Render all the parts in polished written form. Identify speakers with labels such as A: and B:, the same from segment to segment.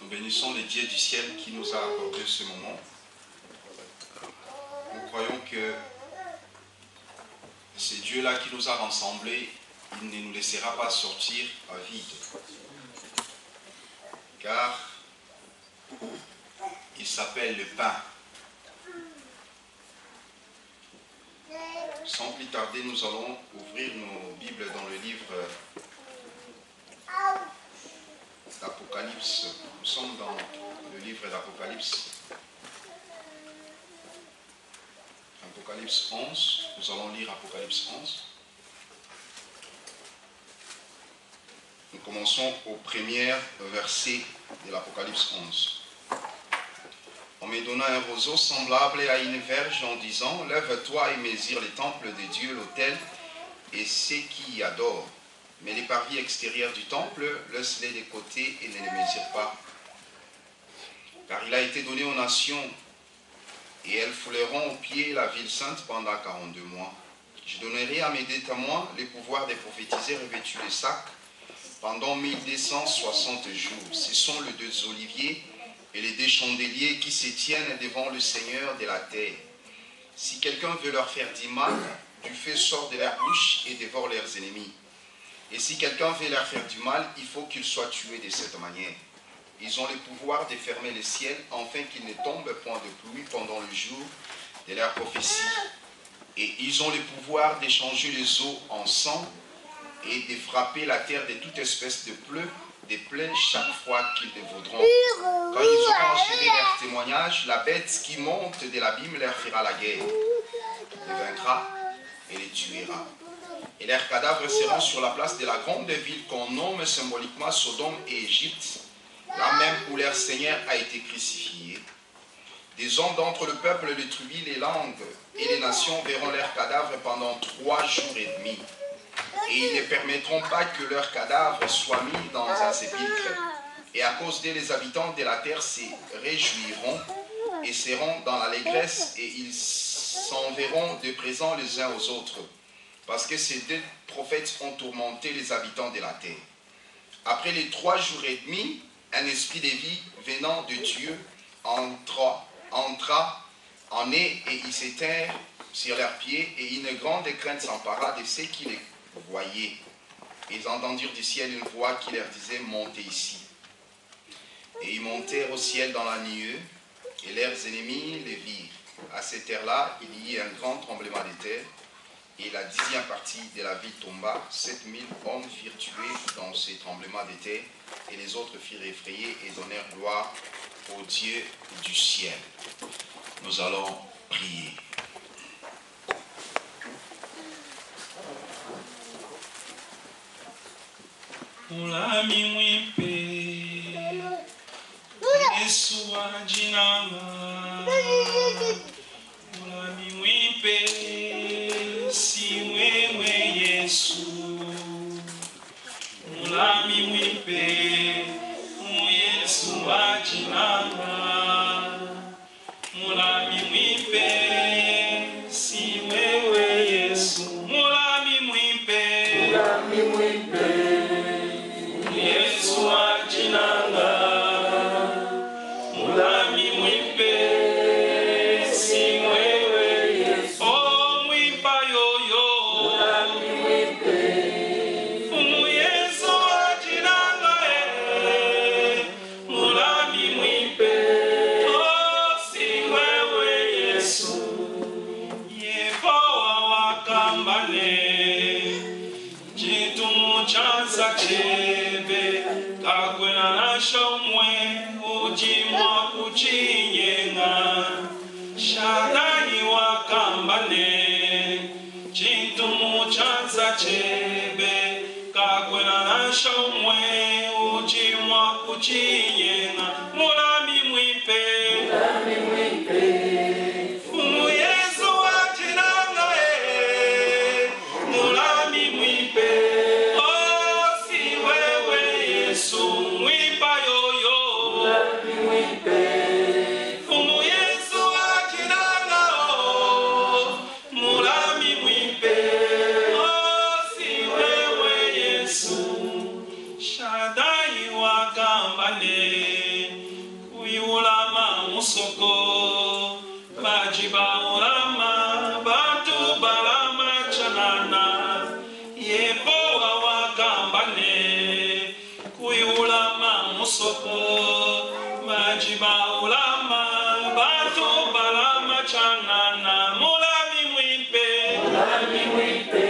A: Nous bénissons le Dieu du ciel qui nous a accordé ce moment. Nous croyons que c'est Dieu-là qui nous a rassemblés. Il ne nous laissera pas sortir à vide. Car il s'appelle le pain. Sans plus tarder, nous allons ouvrir nos Bibles dans le livre d'Apocalypse. Nous sommes dans le livre d'Apocalypse. Apocalypse 11. Nous allons lire Apocalypse 11. Nous commençons au premier verset de l'Apocalypse 11. On me donna un roseau semblable à une verge en disant, « Lève-toi et mesure les temples de Dieu, l'autel et ceux qui y adorent. Mais les parvis extérieurs du temple, laisse-les de côté et ne les mesure pas. Car il a été donné aux nations, et elles fouleront aux pieds la ville sainte pendant 42 mois. Je donnerai à mes deux témoins le pouvoir de prophétiser revêtus de sacs pendant 1260 jours. Ce sont les deux oliviers et les deux chandeliers qui se tiennent devant le Seigneur de la terre. Si quelqu'un veut leur faire du mal, du feu sort de leur bouche et dévore leurs ennemis. Et si quelqu'un veut leur faire du mal, il faut qu'ils soient tués de cette manière. Ils ont le pouvoir de fermer le ciel, afin qu'il ne tombe point de pluie pendant le jour de leur prophétie. Et ils ont le pouvoir de changer les eaux en sang et de frapper la terre de toute espèce de plaies chaque fois qu'ils le voudront. Quand ils auront achevé leur témoignage, la bête qui monte de l'abîme leur fera la guerre, les vaincra et les tuera. Et leurs cadavres seront sur la place de la grande ville qu'on nomme symboliquement Sodome et Égypte, là même où leur Seigneur a été crucifié. Des hommes d'entre le peuple, les tribus, les langues et les nations verront leurs cadavres pendant 3 jours et demi. Et ils ne permettront pas que leurs cadavres soient mis dans un sépulcre. Et à cause d'eux, les habitants de la terre se réjouiront et seront dans l'allégresse, et ils s'enverront de présents les uns aux autres, parce que ces 2 prophètes ont tourmenté les habitants de la terre. Après les 3 jours et demi, un esprit de vie venant de Dieu entra en eux, et ils s'éteignirent sur leurs pieds, et une grande crainte s'empara de ceux qui les voyaient. Ils entendirent du ciel une voix qui leur disait, « Montez ici. » Et ils montèrent au ciel dans la nuée, et leurs ennemis les virent. À cette heure-là, il y eut un grand tremblement de terre, et la 10e partie de la ville tomba. 7000 hommes furent tués dans ces tremblements de terre, et les autres furent effrayés et donnèrent gloire au Dieu du ciel. Nous allons prier.
B: Mulami mwipe Yesu wa jinanga, mulami mwipe si wewe Yesu, mulami mwipe Yesu wa jinanga, mulami mwipe si wewe Yesu, mulami mwipe Yesu wa jinanga, mulami mwipe si wewe Yesu, oh mwipa yoyo, mulami mwipe Yesu wa jinanga, mulami mwipe oh si wewe Yesu, Yehowa wakambane chitumu chanza chebe kakwena nasha umwe ujimwa kuchinyenga Shaddai wakambane chitumu chanza chebe kakwena nasha umwe ujimwa kuchinyenga mulami mwipe Yesu wa jinanga mulami mwipe oh si wewe Yesu mwipa yoyo Yesu wa jinanga mulami mwipe oh si wewe Yesu Shaddai wakambane Kuiulama musoko, bajiba ulama, batu balama chanana, yepo wakambane. Kuiulama musoko, bajiba ulama, batu balama chanana, mulami mwipe, mulami mwipe.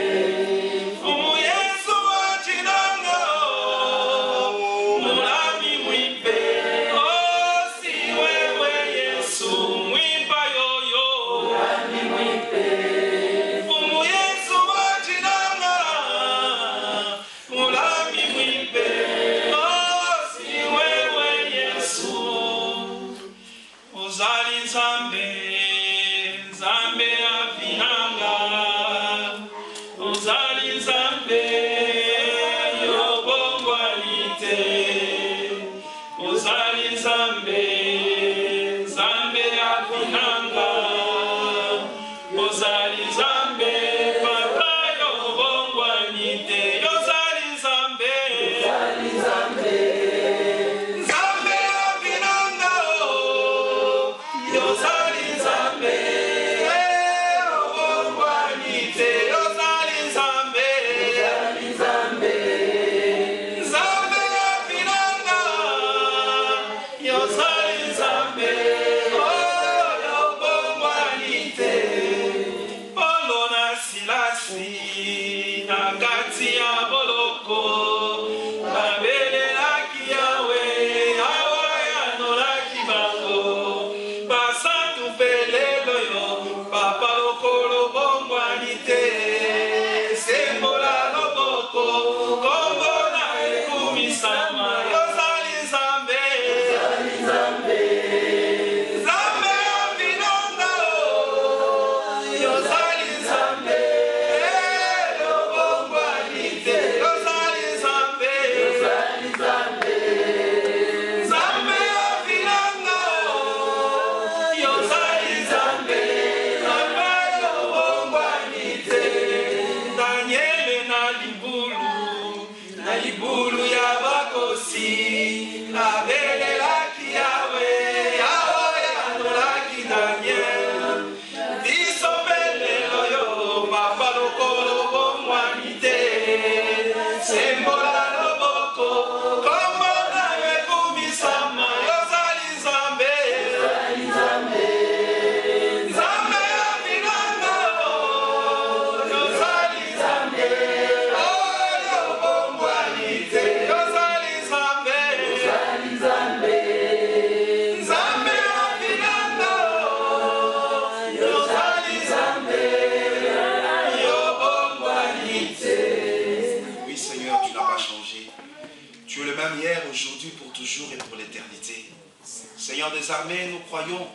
A: Seigneur des armées, nous croyons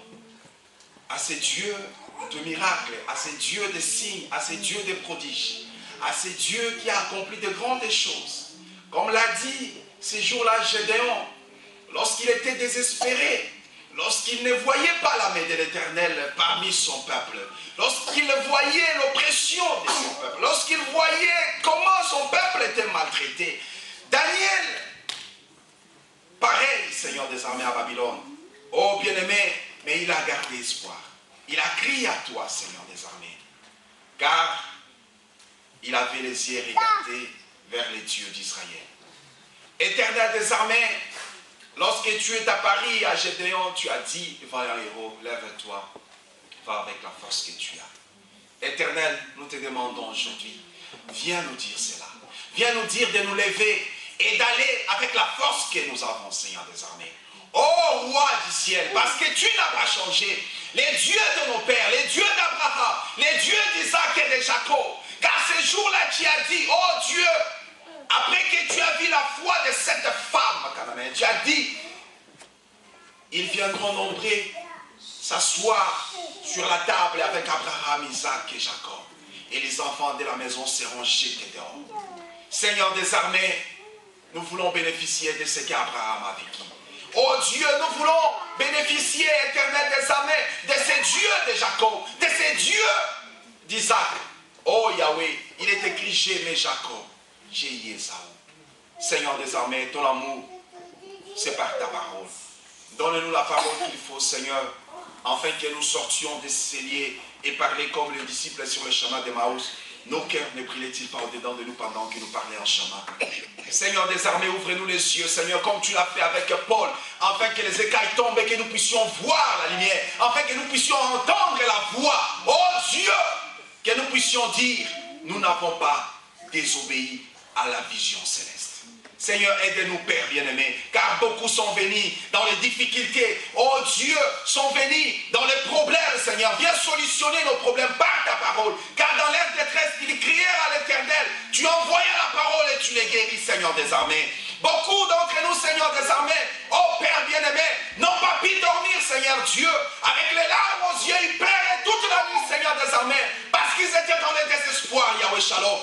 A: à ces dieux de miracles, à ces dieux de signes, à ces dieux de prodiges, à ces dieux qui a accompli de grandes choses. Comme l'a dit ces jours-là Gédéon, lorsqu'il était désespéré, lorsqu'il ne voyait pas la main de l'Éternel parmi son peuple, lorsqu'il voyait l'oppression de son peuple, lorsqu'il voyait comment son peuple était maltraité. Daniel, pareil, Seigneur des armées à Babylone. Oh bien-aimé, mais il a gardé espoir. Il a crié à toi, Seigneur des armées, car il avait les yeux regardés vers les dieux d'Israël. Éternel des armées, lorsque tu es apparu à Gédéon, tu as dit, vaillant héros, lève-toi, va avec la force que tu as. Éternel, nous te demandons aujourd'hui, viens nous dire cela. Viens nous dire de nous lever et d'aller avec la force que nous avons, Seigneur des armées. Ô roi du ciel, parce que tu n'as pas changé. Les dieux de nos pères, les dieux d'Abraham, les dieux d'Isaac et de Jacob. Car ce jour-là, tu as dit, oh Dieu, après que tu as vu la foi de cette femme cananéenne, tu as dit, ils viendront nombrer, s'asseoir sur la table avec Abraham, Isaac et Jacob. Et les enfants de la maison seront jetés dehors. Seigneur des armées, nous voulons bénéficier de ce qu'Abraham a vécu. Oh Dieu, nous voulons bénéficier, éternel des armées, de ces dieux de Jacob, de ces dieux d'Isaac. Oh Yahweh, il est écrit, j'ai aimé Jacob, j'ai aimé Esaü. Seigneur des armées, ton amour, c'est par ta parole. Donne-nous la parole qu'il faut, Seigneur, afin que nous sortions des celliers et parler comme les disciples sur le chemin d'Emmaüs. Nos cœurs ne brillaient-ils pas au-dedans de nous pendant que nous parlions en chemin? Seigneur des armées, ouvre-nous les yeux, Seigneur, comme tu l'as fait avec Paul, afin que les écailles tombent et que nous puissions voir la lumière, afin que nous puissions entendre la voix. Oh Dieu, que nous puissions dire, nous n'avons pas désobéi à la vision céleste. Seigneur, aide-nous, Père bien-aimé, car beaucoup sont venus dans les difficultés. Oh Dieu, sont venus dans les problèmes, Seigneur. Viens solutionner nos problèmes par ta parole. Car dans leur détresse, ils crièrent à l'Éternel. Tu envoyais la parole et tu les guéris, Seigneur des armées. Beaucoup d'entre nous, Seigneur des armées, oh Père bien-aimé, n'ont pas pu dormir, Seigneur Dieu. Avec les larmes aux yeux, ils pleuraient toute la nuit, Seigneur des armées, parce qu'ils étaient dans le désespoir, Yahweh Shalom.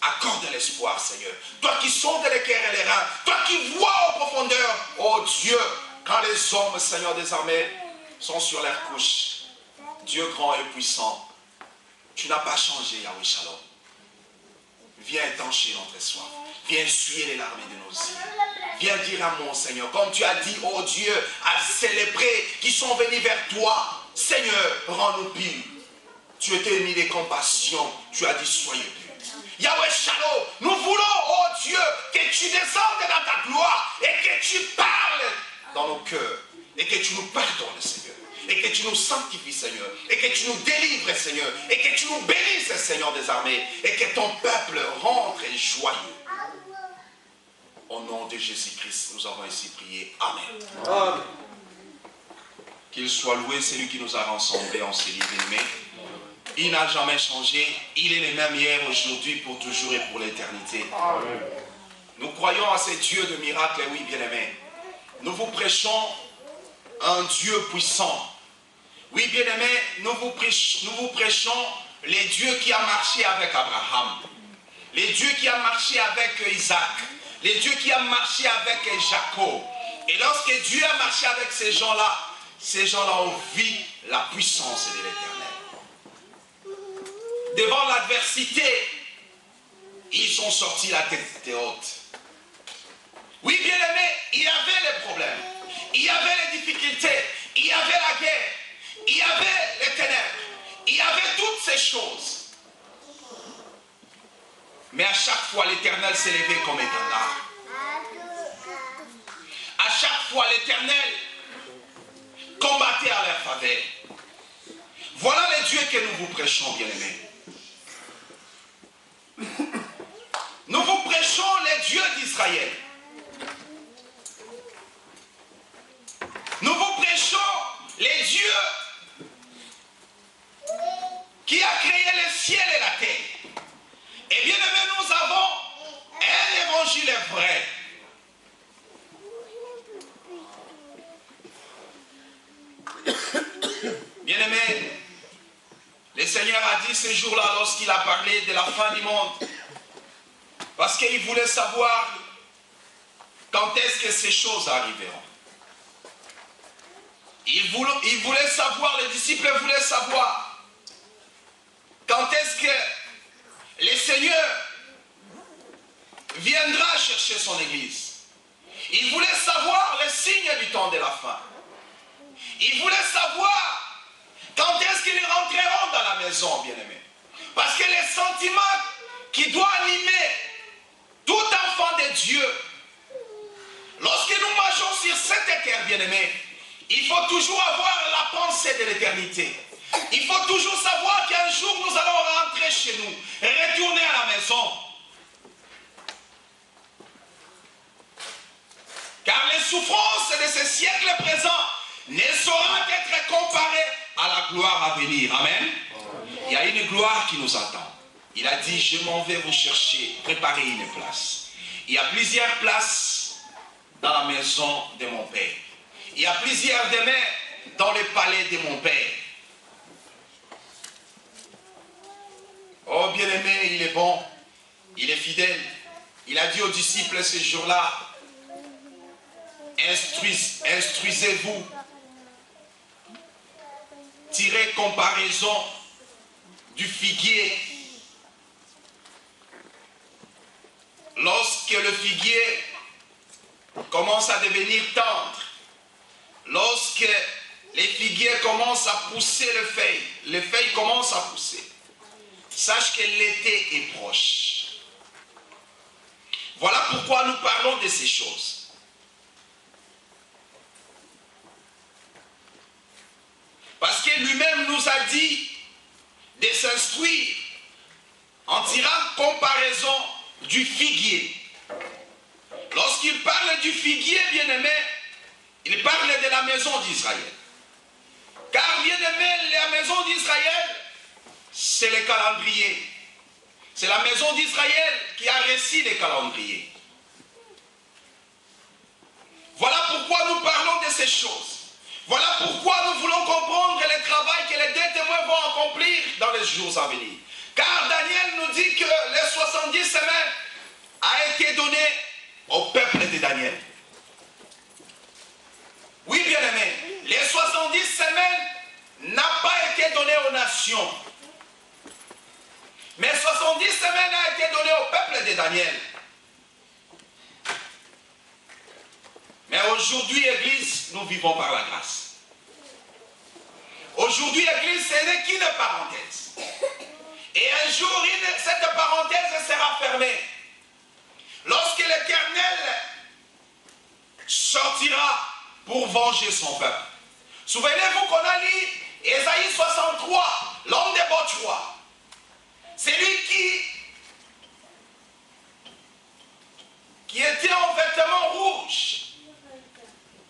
A: Accorde l'espoir, Seigneur. Toi qui sondes les cœurs et les reins, toi qui vois en profondeur, oh Dieu, quand les hommes, Seigneur des armées, sont sur leur couche, Dieu grand et puissant, tu n'as pas changé, Yahweh Shalom. Viens étancher notre soif. Viens essuyer les larmes de nos yeux. Viens dire à mon Seigneur, comme tu as dit, oh Dieu, à ces lépreux qui sont venus vers toi, Seigneur, rends-nous purs. Tu étais mis de compassion, tu as dit, soyez purs. Yahweh Shalom, nous voulons, oh Dieu, que tu descendes dans ta gloire et que tu parles dans nos cœurs et que tu nous pardonnes, Seigneur, et que tu nous sanctifies, Seigneur, et que tu nous délivres, Seigneur, et que tu nous bénisses, Seigneur des armées, et que ton peuple rentre joyeux. Au nom de Jésus-Christ, nous avons ainsi prié. Amen. Amen. Qu'il soit loué celui qui nous a rassemblés en ces lieux bien-aimés. Il n'a jamais changé. Il est le même hier, aujourd'hui, pour toujours et pour l'éternité. Nous croyons à ce Dieu de miracles, oui, bien-aimés. Nous vous prêchons un Dieu puissant. Oui, bien-aimés, nous vous prêchons les dieux qui a marché avec Abraham, les dieux qui a marché avec Isaac, les dieux qui a marché avec Jacob. Et lorsque Dieu a marché avec ces gens-là ont vu la puissance de l'Éternel. Devant l'adversité, ils sont sortis la tête haute. Oui, bien-aimé, il y avait les problèmes, il y avait les difficultés, il y avait la guerre, il y avait les ténèbres, il y avait toutes ces choses. Mais à chaque fois, l'Éternel s'est levé comme étendard. À chaque fois, l'Éternel combattait à leur faveur. Voilà les dieux que nous vous prêchons, bien-aimés. Nous vous prêchons les dieux d'Israël. Nous vous prêchons les dieux qui a créé le ciel et la terre. Et bien aimé, nous avons un évangile vrai. Bien aimé, le Seigneur a dit ce jour-là, lorsqu'il a parlé de la fin du monde, parce qu'il voulait savoir quand est-ce que ces choses arriveront. Il voulait savoir, les disciples voulaient savoir quand est-ce que le Seigneur viendra chercher son église. Il voulait savoir les signes du temps de la fin. Il voulait savoir quand est-ce qu'ils rentreront dans la maison, bien-aimés. Parce que les sentiments qui doivent animer tout enfant de Dieu, lorsque nous marchons sur cette terre, bien-aimés, il faut toujours avoir la pensée de l'éternité. Il faut toujours savoir qu'un jour nous allons rentrer chez nous, retourner à la maison. Car les souffrances de ce siècle présent ne sauront être comparées à la gloire à venir. Amen. Il y a une gloire qui nous attend. Il a dit, je m'en vais vous chercher, préparer une place. Il y a plusieurs places dans la maison de mon Père. Il y a plusieurs demeures dans le palais de mon Père. Oh bien-aimé, il est bon, il est fidèle. Il a dit aux disciples ce jour-là, instruisez-vous, tirez comparaison du figuier. Lorsque le figuier commence à devenir tendre, lorsque les figuiers commencent à pousser les feuilles commencent à pousser, sache que l'été est proche. Voilà pourquoi nous parlons de ces choses. Parce que lui-même nous a dit de s'instruire en tirant comparaison du figuier. Lorsqu'il parle du figuier, bien-aimé, il parle de la maison d'Israël. Car, bien-aimé, la maison d'Israël, c'est le calendrier. C'est la maison d'Israël qui a reçu les calendriers. Voilà pourquoi nous parlons de ces choses. Voilà pourquoi nous voulons comprendre le travail que les deux témoins vont accomplir dans les jours à venir. Car Daniel nous dit que les 70 semaines a été donné au peuple de Daniel. Oui, bien-aimé, les 70 semaines n'ont pas été données aux nations. Mais 70 semaines a été donné au peuple de Daniel. Mais aujourd'hui, Église, nous vivons par la grâce. Aujourd'hui, l'Église, ce n'est qu'une parenthèse. Et un jour, cette parenthèse sera fermée. Lorsque l'Éternel sortira pour venger son peuple. Souvenez-vous qu'on a lu Ésaïe 63, l'homme des Bochrois. C'est lui qui était en vêtements rouges,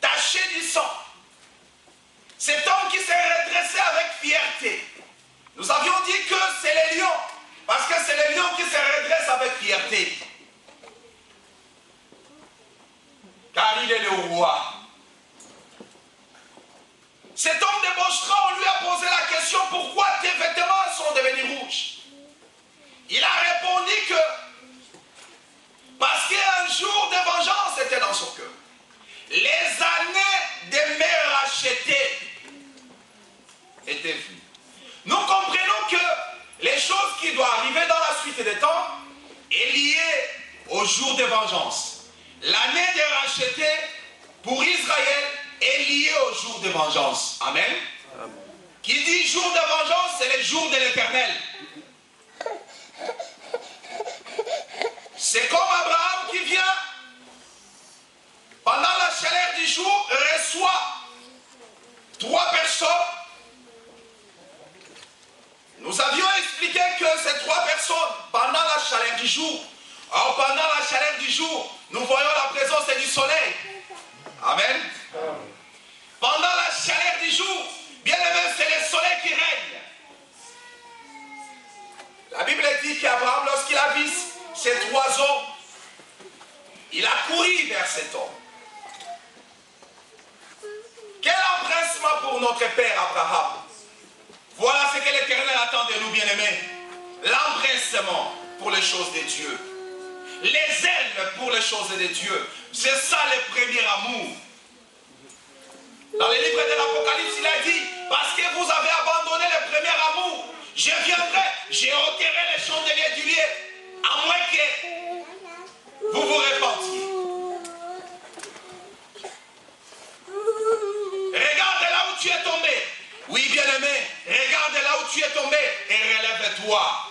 A: taché du sang. Cet homme qui s'est redressé avec fierté. Nous avions dit que c'est les lions, parce que c'est les lions qui se redressent avec fierté. Car il est le roi. Cet homme de Bochra, on lui a posé la question, pourquoi tes vêtements sont devenus rouges? Il a répondu que parce qu'un jour de vengeance était dans son cœur. Les années de me racheter étaient venues. Nous comprenons que les choses qui doivent arriver dans la suite des temps est liée au jour de vengeance. L'année de racheter pour Israël est liée au jour de vengeance. Amen. Amen. Qui dit jour de vengeance, c'est le jour de l'Éternel. C'est comme Abraham qui vient, pendant la chaleur du jour, reçoit 3 personnes. Nous avions expliqué que ces 3 personnes, pendant la chaleur du jour, nous voyons la présence du soleil. Amen. Pendant la chaleur du jour, bien aimé, c'est le soleil qui règne. La Bible dit qu'Abraham, lorsqu'il a vu ces 3 hommes, il a couru vers cet homme. Quel empressement pour notre père Abraham. Voilà ce que l'Éternel attend de nous, bien-aimés. L'empressement pour les choses de Dieu. Les ailes pour les choses de Dieu. C'est ça le premier amour. Dans le livre de l'Apocalypse, il a dit, parce que vous avez abandonné le premier amour, je viendrai, j'ai ôterai les chandeliers du lieu, à moins que vous vous repentiez. Regarde là où tu es tombé. Oui, bien-aimé, regarde là où tu es tombé et relève-toi.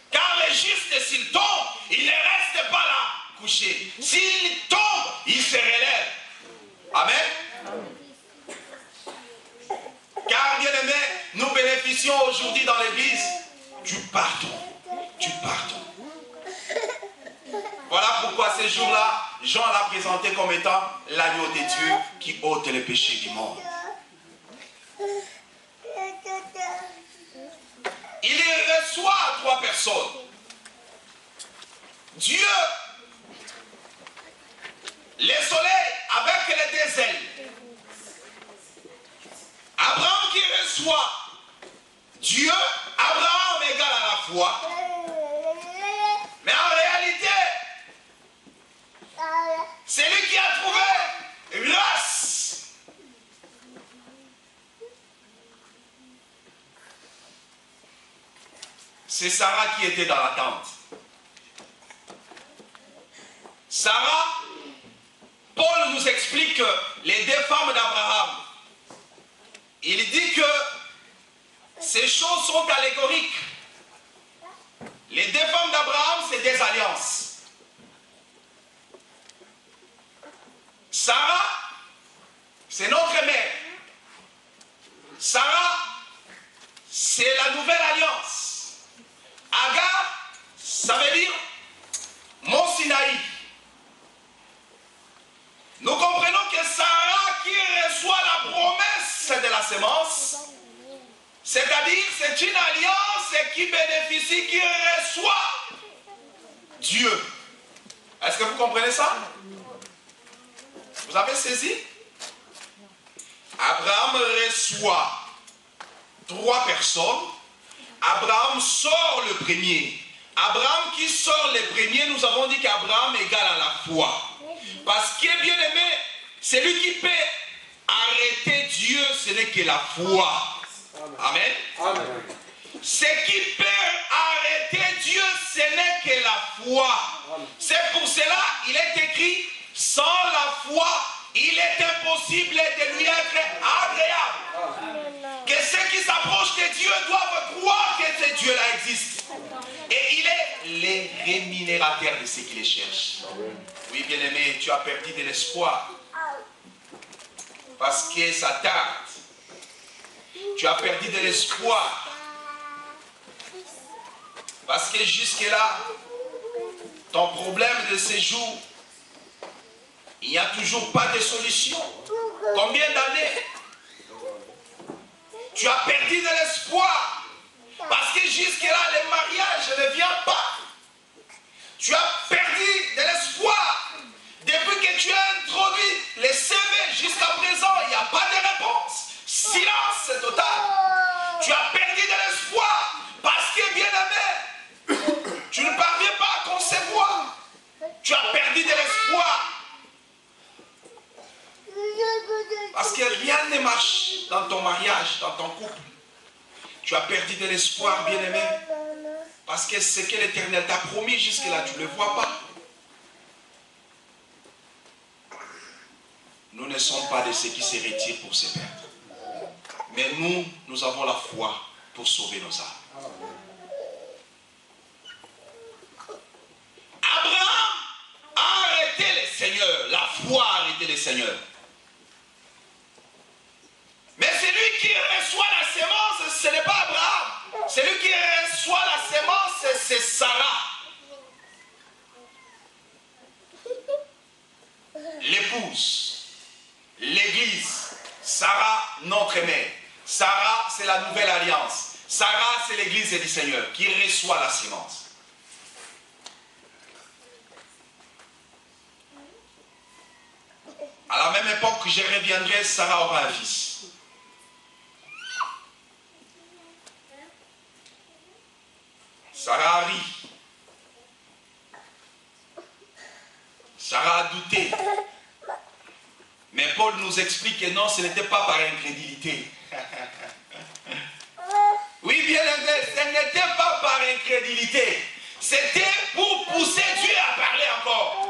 A: Car le juste, s'il tombe, il ne reste pas là, couché. S'il tombe, il se relève. Amen. Car, bien-aimé, nous bénéficions aujourd'hui dans l'église du pardon. Du pardon. Voilà pourquoi ces jours-là, Jean l'a présenté comme étant l'agneau de Dieu qui ôte les péchés du monde. Il reçoit 3 personnes. Dieu, le soleil avec les 2 ailes. Abraham qui reçoit Dieu, Abraham égale à la foi. Mais en réalité, c'est lui qui a trouvé grâce. C'est Sarah qui était dans la tente. Sarah, Paul nous nous explique les deux femmes d'Abraham. Il dit que ces choses sont allégoriques. Les deux femmes d'Abraham, c'est des alliances. Sarah, c'est notre mère. Sarah, c'est la nouvelle alliance. Agar, ça veut dire Mont Sinaï. Nous comprenons que Sarah qui reçoit la promesse de la sémence, c'est-à-dire c'est une alliance qui bénéficie, qui reçoit Dieu. Est-ce que vous comprenez ça? Vous avez saisi? Abraham reçoit 3 personnes. Abraham sort le premier. Abraham qui sort le premier, nous avons dit qu'Abraham égale à la foi. Parce que bien aimé, celui qui peut arrêter Dieu, ce n'est que la foi. Amen. Amen. Ce qui peut arrêter Dieu, ce n'est que la foi. C'est pour cela il est écrit, sans la foi, il est impossible de lui être agréable. Que ceux qui s'approchent de Dieu doivent croire que ce Dieu-là existe. Et il est le rémunérateur de ceux qui les cherchent. Oui, bien-aimé, tu as perdu de l'espoir. Parce que ça tarde. Tu as perdu de l'espoir. Parce que jusque-là, ton problème de séjour, il n'y a toujours pas de solution. Combien d'années tu as perdu de l'espoir? Parce que jusque-là, le mariage ne vient pas. Tu as perdu de l'espoir. Depuis que tu as introduit les CV jusqu'à présent, il n'y a pas de réponse. Silence total. Tu as perdu de l'espoir. Parce que, bien aimé, tu ne parviens pas à concevoir. Tu as perdu de l'espoir. Parce que rien ne marche dans ton mariage, dans ton couple. Tu as perdu de l'espoir, bien-aimé. Parce que ce que l'Éternel t'a promis jusque-là, tu ne le vois pas. Nous ne sommes pas de ceux qui se retirent pour se perdre. Mais nous avons la foi pour sauver nos âmes. Abraham a arrêté le Seigneur. La foi a arrêté le Seigneur. Mais celui qui reçoit la sémence, ce n'est pas Abraham. Celui qui reçoit la sémence, c'est Sarah. L'épouse, l'église, Sarah, notre mère. Sarah, c'est la nouvelle alliance. Sarah, c'est l'église du Seigneur qui reçoit la sémence. À la même époque que je reviendrai, Sarah aura un fils. Sarah a ri. Sarah a douté. Mais Paul nous explique que non, ce n'était pas par incrédulité. Oui, bien aimé, ce n'était pas par incrédulité. C'était pour pousser Dieu à parler encore.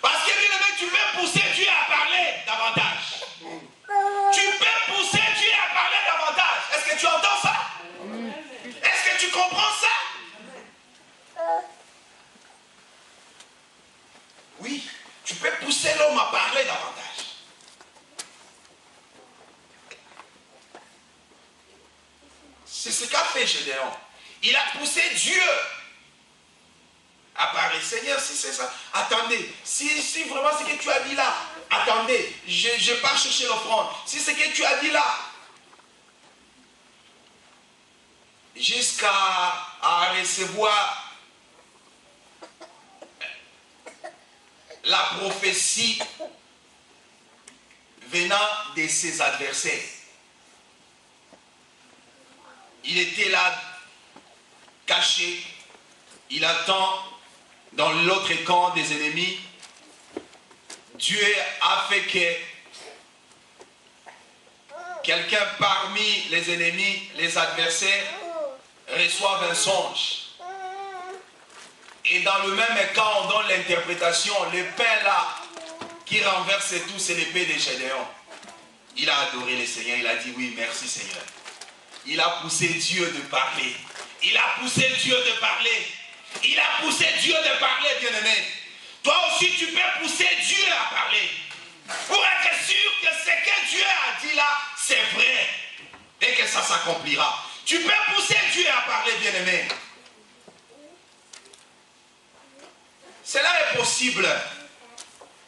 A: Parce que bien aimé, tu peux pousser Dieu à parler davantage. Tu peux pousser Dieu à parler davantage. Est-ce que tu entends ça? Est-ce que tu comprends ça? Oui, tu peux pousser l'homme à parler davantage. C'est ce qu'a fait Gédéon. Il a poussé Dieu à parler. Seigneur, si c'est ça, attendez. Si vraiment ce que tu as dit là, attendez, je pars chercher l'offrande. Si ce que tu as dit là, jusqu'à recevoir la prophétie venant de ses adversaires. Il était là, caché. Il attend dans l'autre camp des ennemis. Dieu a fait que quelqu'un parmi les ennemis, les adversaires, reçoive un songe. Et dans le même camp, on donne l'interprétation. Le pain là qui renverse tout, c'est l'épée de Gédéon. Il a adoré le Seigneur, il a dit oui, merci Seigneur. Il a poussé Dieu de parler. Il a poussé Dieu de parler. Il a poussé Dieu de parler, bien-aimé. Toi aussi, tu peux pousser Dieu à parler. Pour être sûr que ce que Dieu a dit là, c'est vrai. Et que ça s'accomplira. Tu peux pousser Dieu à parler, bien-aimé. Cela est possible.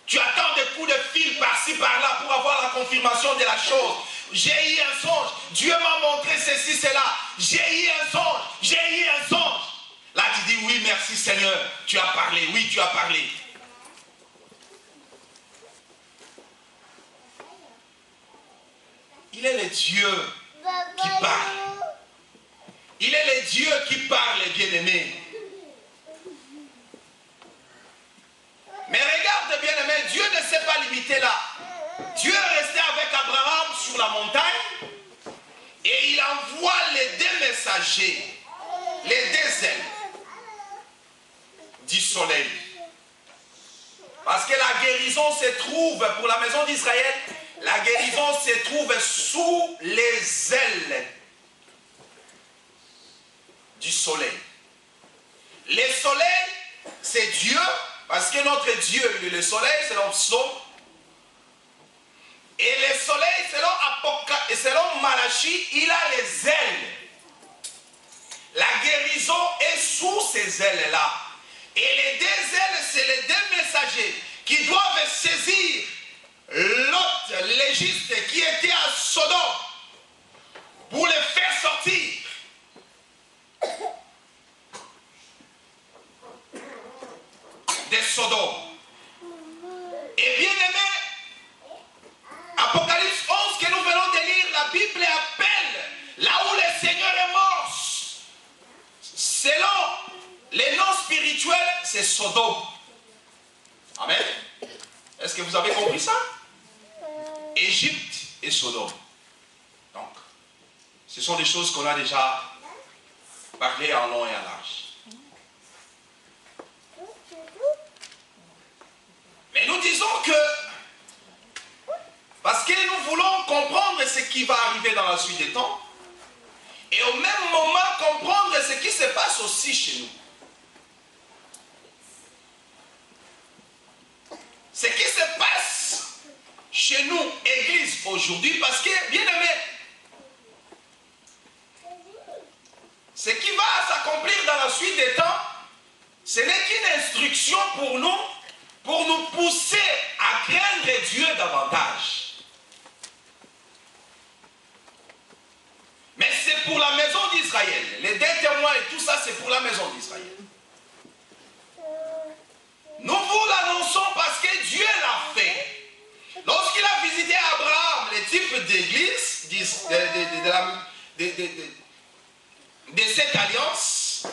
A: Tu attends des coups de fil par-ci, par-là pour avoir la confirmation de la chose. J'ai eu un songe. Dieu m'a montré ceci, cela. J'ai eu un songe. J'ai eu un songe. Là, tu dis oui, merci Seigneur. Tu as parlé. Oui, tu as parlé. Il est le Dieu qui parle. Il est le Dieu qui parle, bien-aimé. Mais regarde, bien-aimé, Dieu ne s'est pas limité là. Dieu est resté avec Abraham sur la montagne et il envoie les deux messagers, les deux ailes du soleil. Parce que la guérison se trouve, pour la maison d'Israël, la guérison se trouve sous les ailes du soleil. Le soleil, c'est Dieu, parce que notre Dieu, le soleil, selon Psaume, et le soleil, selon Malachie, il a les ailes. La guérison est sous ces ailes-là. Et les deux ailes, c'est les deux messagers qui doivent saisir Lot, l'Égypte, qui était à Sodome, pour le faire sortir. De Sodome. Et bien aimé, Apocalypse 11 que nous venons de lire, la Bible appelle là où le Seigneur est mort. Selon les noms spirituels, c'est Sodome. Amen. Est-ce que vous avez compris ça? Égypte et Sodome. Donc, ce sont des choses qu'on a déjà parlé en long et en large. Mais nous disons que, parce que nous voulons comprendre ce qui va arriver dans la suite des temps, et au même moment comprendre ce qui se passe aussi chez nous. Ce qui se passe chez nous, Église, aujourd'hui, parce que, bien aimé, ce qui va s'accomplir dans la suite des temps, ce n'est qu'une instruction pour nous pousser à craindre Dieu davantage. Mais c'est pour la maison d'Israël. Les deux témoins et tout ça, c'est pour la maison d'Israël. Nous vous l'annonçons parce que Dieu l'a fait. Lorsqu'il a visité Abraham, le type d'église de cette alliance,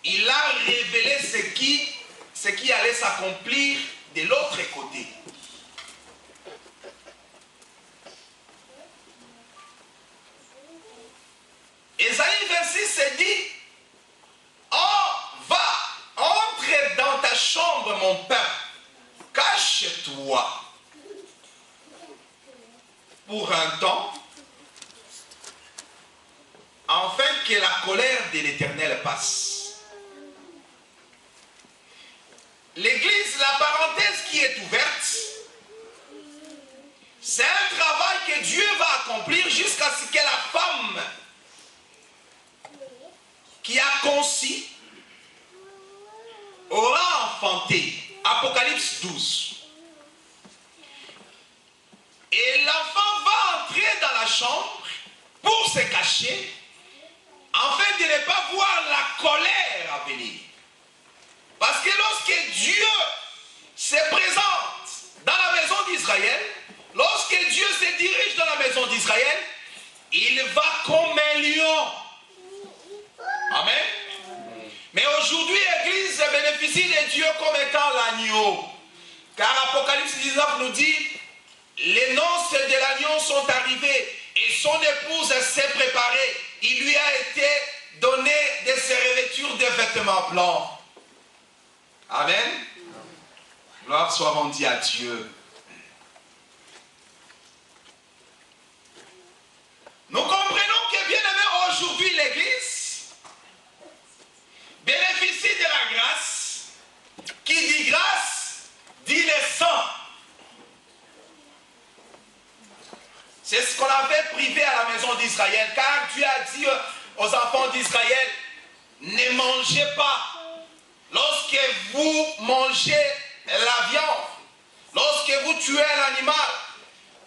A: il a révélé ce qui allait s'accomplir de l'autre côté. Ésaïe 26 se dit, oh, va, entre dans ta chambre, mon peuple, cache-toi pour un temps, afin que la colère de l'Éternel passe. L'église, la parenthèse qui est ouverte, c'est un travail que Dieu va accomplir jusqu'à ce que la femme qui a conçu aura enfanté. Apocalypse 12. Et l'enfant va entrer dans la chambre pour se cacher, afin de ne pas voir la colère à venir. Parce que lorsque Dieu se présente dans la maison d'Israël, lorsque Dieu se dirige dans la maison d'Israël, il va comme un lion. Amen. Mais aujourd'hui, l'Église bénéficie de Dieu comme étant l'agneau. Car Apocalypse 19 nous dit, les noces de l'agneau sont arrivées et son épouse s'est préparée. Il lui a été donné de se revêtir de vêtements blancs. Amen. Gloire soit rendue à Dieu. Nous comprenons que, bien aimé, aujourd'hui l'Église bénéficie de la grâce. Qui dit grâce, dit le sang. C'est ce qu'on avait privé à la maison d'Israël, car Dieu a dit aux enfants d'Israël, ne mangez pas. Lorsque vous mangez la viande, lorsque vous tuez un animal,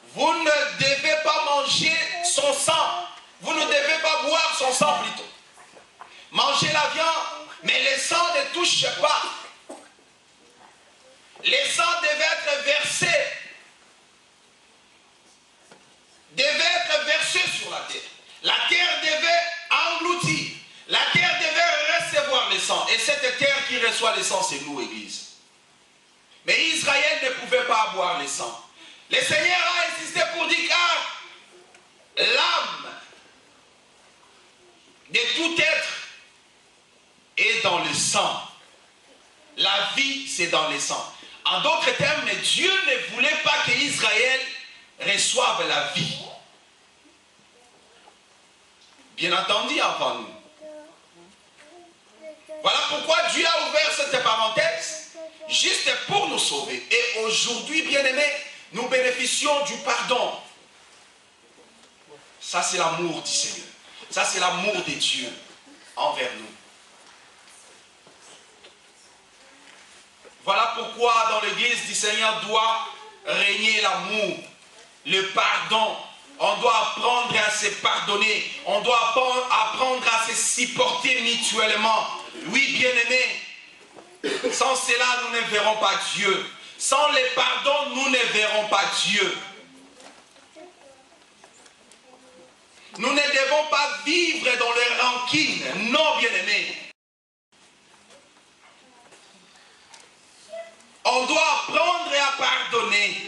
A: vous ne devez pas manger son sang. Vous ne devez pas boire son sang plutôt. Mangez la viande, mais le sang ne touche pas. Le sang devait être versé sur la terre. La terre devait engloutir. La terre devait recevoir le sang. Et cette terre qui reçoit le sang, c'est nous, Église. Mais Israël ne pouvait pas boire le sang. Le Seigneur a insisté pour dire, car l'âme de tout être est dans le sang. La vie, c'est dans le sang. En d'autres termes, Dieu ne voulait pas qu'Israël reçoive la vie. Bien entendu, avant nous. Voilà pourquoi Dieu a ouvert cette parenthèse, juste pour nous sauver. Et aujourd'hui, bien-aimés, nous bénéficions du pardon. Ça, c'est l'amour du Seigneur. Ça, c'est l'amour de Dieu envers nous. Voilà pourquoi dans l'église du Seigneur doit régner l'amour, le pardon. On doit apprendre à se pardonner. On doit apprendre à se supporter mutuellement. Oui, bien-aimés, sans cela, nous ne verrons pas Dieu. Sans le pardon, nous ne verrons pas Dieu. Nous ne devons pas vivre dans les rancines. Non, bien-aimés. On doit apprendre à pardonner.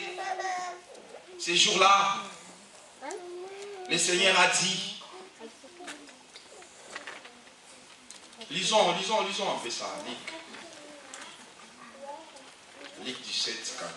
A: Ces jours-là, le Seigneur a dit, lisons un peu ça, Luc 17, 4.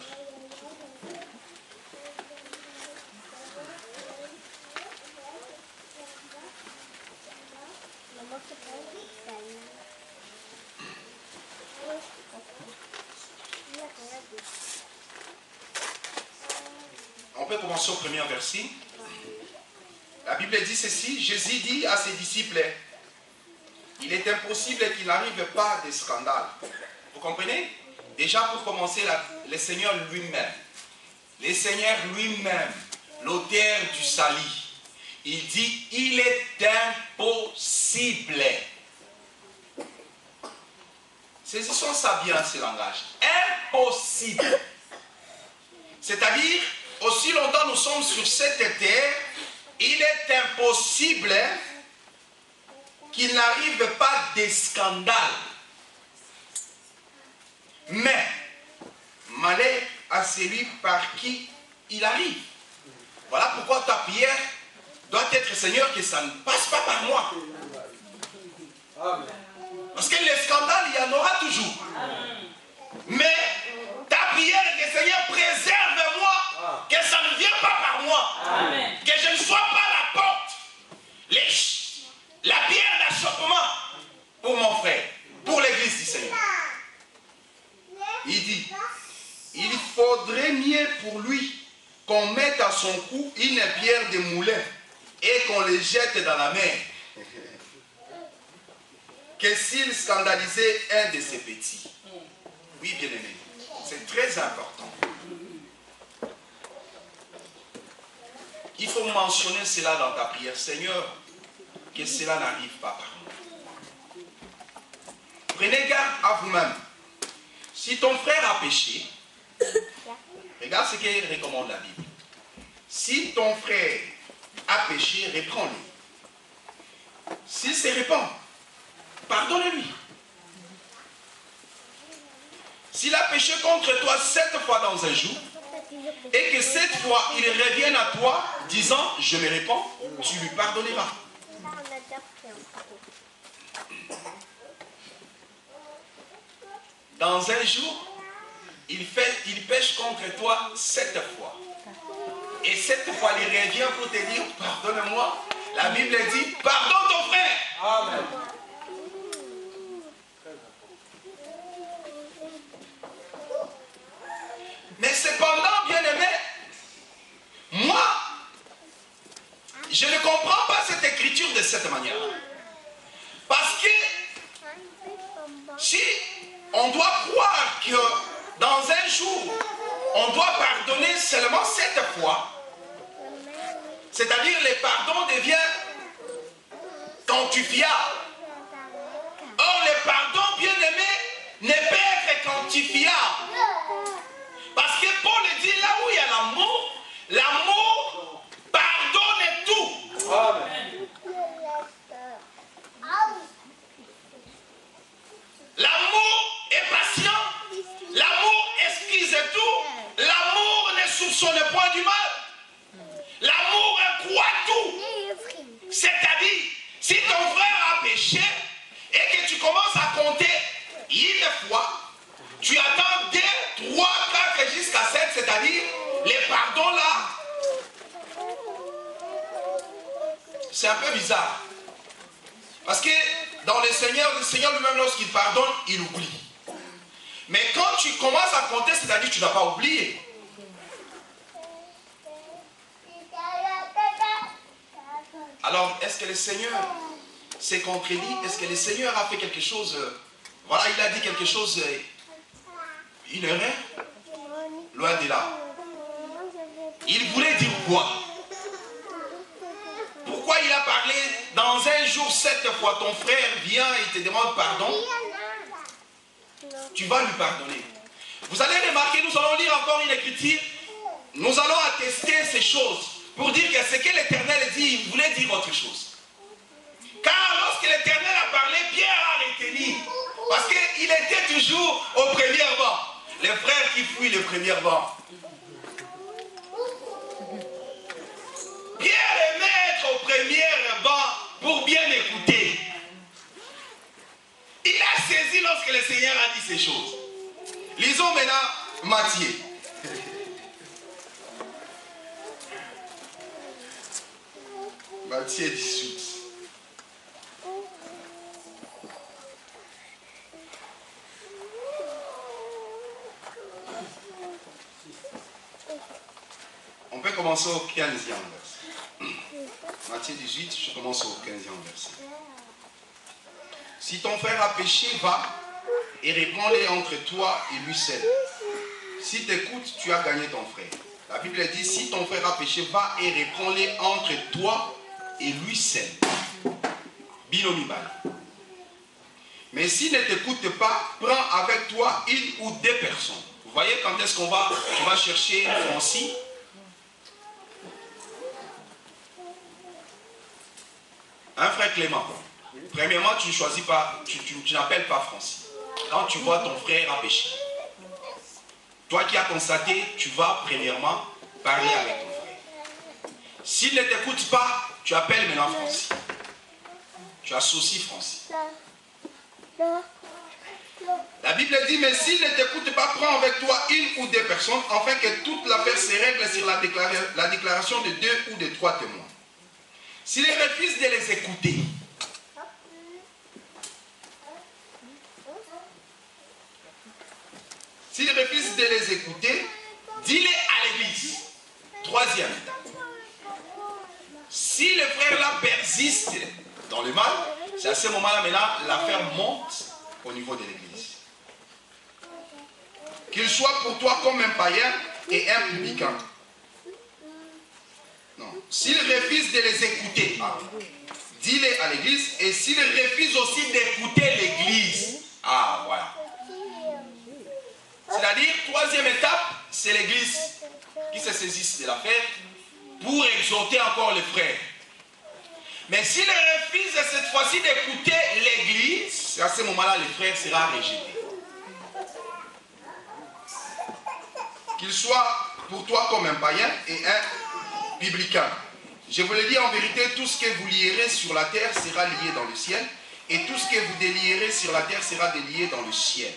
A: On peut commencer au premier verset. La Bible dit ceci, Jésus dit à ses disciples, il est impossible qu'il n'arrive pas de scandale. Vous comprenez? Déjà pour commencer, le Seigneur lui-même, l'auteur du salut, il dit, il est impossible. Saisissons ça bien, ce langage. Impossible. C'est-à-dire, aussi longtemps nous sommes sur cette terre, il est impossible qu'il n'arrive pas de scandale. Mais, malheur à celui par qui il arrive. Voilà pourquoi ta prière doit être, Seigneur, que ça ne passe pas par moi. Parce que les scandales, il y en aura toujours. Mais ta prière, que Seigneur, préserve-moi, que ça ne vienne pas par moi. Amen. Que je ne sois pas la porte, la pierre d'achoppement pour mon frère, pour l'église du Seigneur. Il dit, il faudrait mieux pour lui qu'on mette à son cou une pierre de moulin et qu'on le jette dans la mer, que s'il scandalisait un de ses petits. Oui, bien-aimé, c'est très important. Il faut mentionner cela dans ta prière. Seigneur, que cela n'arrive pas par nous. Prenez garde à vous-même. Si ton frère a péché, regarde ce qu'il recommande la Bible. Si ton frère a péché, reprends-le. S'il se répand, pardonne-lui. S'il a péché contre toi 7 fois dans un jour, et que cette fois il revienne à toi disant je me répands, tu lui pardonneras. Dans un jour, il pêche contre toi 7 fois. Et 7 fois, il revient pour te dire, pardonne-moi. La Bible dit, pardonne ton frère. Amen. Mais cependant, bien-aimé, moi, je ne comprends pas cette écriture de cette manière. Parce que si on doit croire que dans un jour, on doit pardonner seulement 7 fois, c'est-à-dire le pardon devient quantifiable. Or, le pardon, bien-aimé, ne peut être quantifiable. Parce que Paul dit, là où il y a l'amour pardonne tout. Amen. L'amour est patient, l'amour excuse tout, l'amour ne soupçonne point du mal, l'amour croit tout. C'est-à-dire, si ton frère a péché et que tu commences à compter une fois, tu attends 2, 3, 4 jusqu'à 7, c'est-à-dire les pardons là, c'est un peu bizarre. Parce que dans le Seigneur lui-même, lorsqu'il pardonne, il oublie. Mais quand tu commences à compter, c'est-à-dire que tu n'as pas oublié. Alors, est-ce que le Seigneur s'est contredit? Est-ce que le Seigneur a fait quelque chose? Voilà, il a dit quelque chose, une erreur? Loin de là. Il voulait dire quoi? Pourquoi il a parlé dans un jour 7 fois? Ton frère vient et te demande pardon. Tu vas lui pardonner. Vous allez remarquer, nous allons lire encore une écriture. Nous allons attester ces choses pour dire que ce que l'Éternel dit, il voulait dire autre chose. Car lorsque l'Éternel a parlé, Pierre a retenu. Parce qu'il était toujours au premier banc. Les frères qui fuient le premier banc. Pierre aimait être au premier banc pour bien écouter. Il a saisi lorsque le Seigneur a dit ces choses. Lisons maintenant Matthieu. Matthieu 18. On peut commencer au 15e verset. Matthieu 18, je commence au 15e verset. Si ton frère a péché, va et reprends-le entre toi et lui seul. Si t'écoutes, tu as gagné ton frère. La Bible dit, si ton frère a péché, va et reprends-le entre toi et lui seul. Binomibal. Mais s'il ne t'écoute pas, prends avec toi une ou 2 personnes. Vous voyez quand est-ce qu'on va, tu vas chercher Francis? Un frère Clément. Premièrement, tu ne choisis pas, tu n'appelles pas Francis. Quand tu vois ton frère a péché, toi qui as constaté, tu vas premièrement parler avec ton frère. S'il ne t'écoute pas, tu appelles maintenant Francis. Tu associes Francis. La Bible dit, mais s'il ne t'écoute pas, prends avec toi une ou 2 personnes, afin que toute l'affaire se règle sur la déclaration de 2 ou de 3 témoins. S'il refuse de les écouter, dis-les à l'église. 3e étape. Si le frère là persiste dans le mal, c'est à ce moment-là maintenant l'affaire monte au niveau de l'église. Qu'il soit pour toi comme un païen et un publicain. Non. S'il refuse de les écouter, dis-les à l'église. Et s'il refuse aussi d'écouter l'église, voilà. C'est-à-dire, 3e étape, c'est l'église qui se saisisse de l'affaire pour exhorter encore les frères. Mais s'il refuse cette fois-ci d'écouter l'église, à ce moment-là, le frère sera rejeté. Qu'il soit pour toi comme un païen et un publicain. Je vous le dis en vérité, tout ce que vous lierez sur la terre sera lié dans le ciel, et tout ce que vous délierez sur la terre sera délié dans le ciel.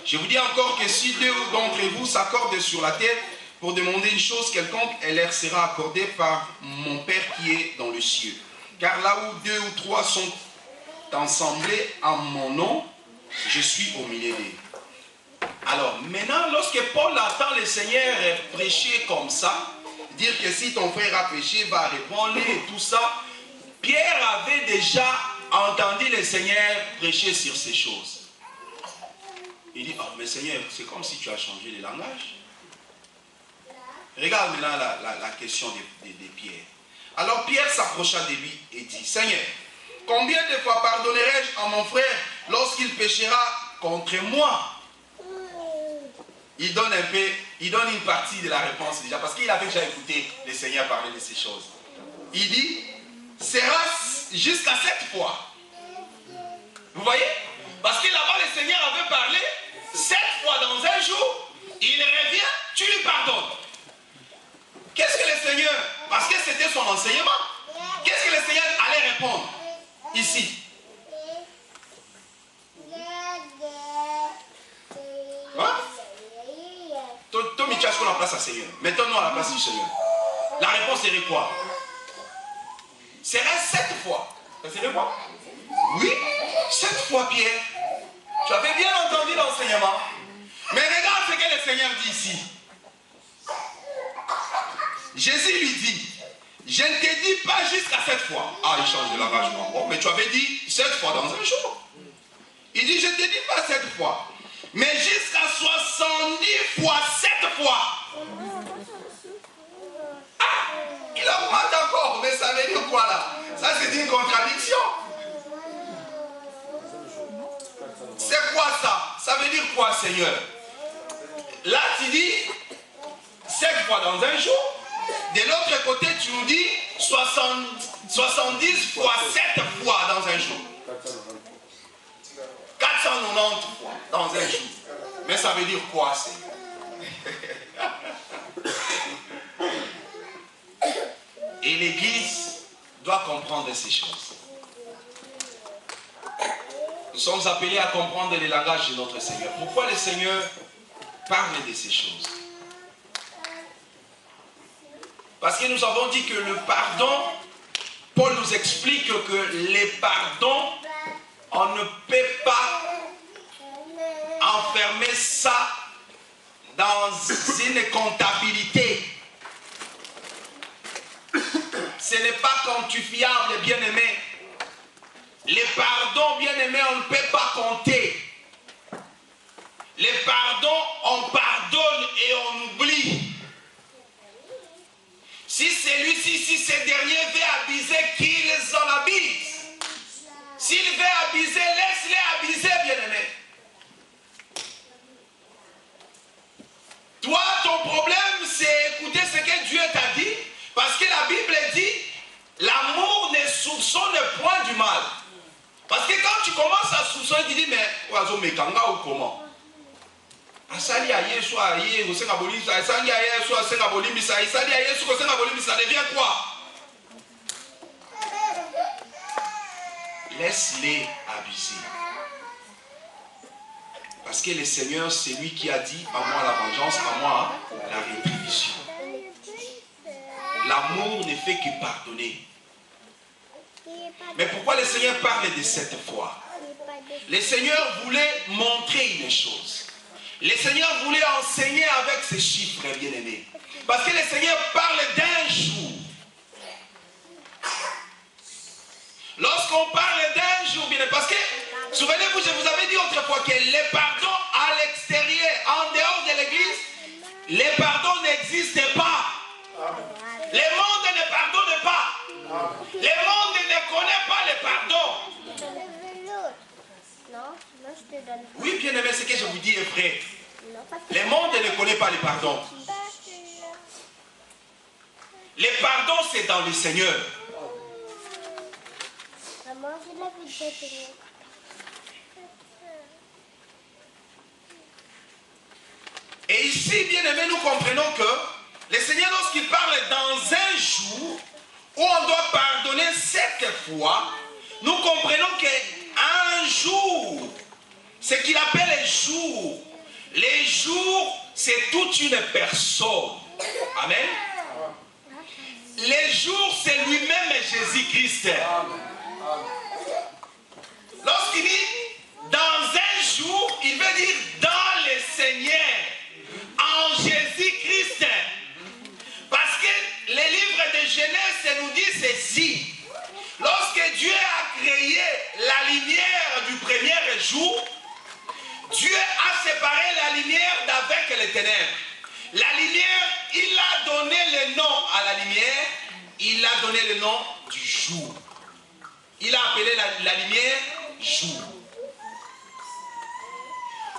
A: Je vous dis encore que si deux d'entre vous s'accordent sur la terre pour demander une chose quelconque, elle leur sera accordée par mon Père qui est dans le ciel. Car là où deux ou trois sont ensemblés en mon nom, je suis au milieu d'eux. Alors maintenant, lorsque Paul entend le Seigneur prêcher comme ça, dire que si ton frère a péché, va répondre et tout ça, Pierre avait déjà entendu le Seigneur prêcher sur ces choses. Il dit, oh mais Seigneur, c'est comme si tu as changé de langage. Regarde maintenant la question de Pierre. Alors Pierre s'approcha de lui et dit, Seigneur, combien de fois pardonnerai-je à mon frère lorsqu'il péchera contre moi? Il donne une partie de la réponse déjà, parce qu'il avait déjà écouté le Seigneur parler de ces choses. Il dit, sera jusqu'à 7 fois. Vous voyez? Parce que là-bas, le Seigneur avait parlé 7 fois dans un jour. Il revient, tu lui pardonnes. Qu'est-ce que le Seigneur, parce que c'était son enseignement, qu'est-ce que le Seigneur allait répondre ici? Hein? Tommy, tu as la place à Seigneur. Mettons-nous à la place du Seigneur. La réponse serait quoi? Serait 7 fois. Ça serait quoi? Oui, 7 fois, Pierre. Tu avais bien entendu l'enseignement. Mais regarde ce que le Seigneur dit ici. Jésus lui dit, je ne te dis pas jusqu'à 7 fois. Ah, il change de langage. Oh, mais tu avais dit 7 fois dans un jour. Il dit, je ne te dis pas 7 fois. Mais jusqu'à 70 fois 7 fois. Ah, il augmente encore. Mais ça veut dire quoi là? Ça c'est une contradiction. C'est quoi ça? Ça veut dire quoi, Seigneur? Là tu dis 7 fois dans un jour. De l'autre côté tu nous dis 70 fois 7 fois dans un jour. 490 fois dans un jour. Mais ça veut dire quoi, Seigneur? Et l'Église doit comprendre ces choses. Nous sommes appelés à comprendre le langage de notre Seigneur. Pourquoi le Seigneur parle de ces choses? Parce que nous avons dit que le pardon, Paul nous explique que les pardons, on ne peut pas enfermer ça dans une comptabilité. Ce n'est pas quantifiable, bien-aimé. Les pardons, bien-aimés, on ne peut pas compter. Les pardons, on pardonne et on oublie. Si celui-ci, si ce dernier veut abuser, qu'il en abuse. S'il veut abuser, laisse-les abuser, bien-aimé. Toi, ton problème, c'est écouter ce que Dieu t'a dit. Parce que la Bible dit, l'amour ne soupçonne point du mal. Parce que quand tu commences à soupçonner, tu dis, mais, oiseau, mais kanga ou comment? Ça devient quoi? Laisse-les abuser. Parce que le Seigneur, c'est lui qui a dit, à moi la vengeance, à moi la rétribution. L'amour ne fait que pardonner. Mais pourquoi le Seigneur parle de cette foi? Le Seigneur voulait montrer une chose. Le Seigneur voulait enseigner avec ces chiffres, bien-aimés. Parce que le Seigneur parle d'un jour. Lorsqu'on parle d'un jour, bien-aimés, parce que, souvenez-vous, je vous avais dit autrefois que les pardons à l'extérieur, en dehors de l'église, les pardons n'existent pas. Le monde ne pardonne pas. Le monde ne connaît pas le pardon. Oui, bien-aimé, c'est ce que je vous dis, frère. Le monde ne connaît pas le pardon. Le pardon, c'est dans le Seigneur. Et ici, bien-aimé, nous comprenons que le Seigneur, lorsqu'il parle dans un jour où on doit pardonner 7 fois, nous comprenons qu'un jour, ce qu'il appelle un jour, Les jours, c'est toute une personne. Amen. Les jours, c'est lui-même Jésus-Christ. Lorsqu'il dit dans un jour, il veut dire dans le Seigneur, en Jésus-Christ. Parce que les livres de Genèse nous dit ceci. Lorsque Dieu a créé la lumière du premier jour, Dieu a séparé la lumière d'avec les ténèbres. La lumière, il a donné le nom à la lumière, il a donné le nom du jour. Il a appelé la lumière jour.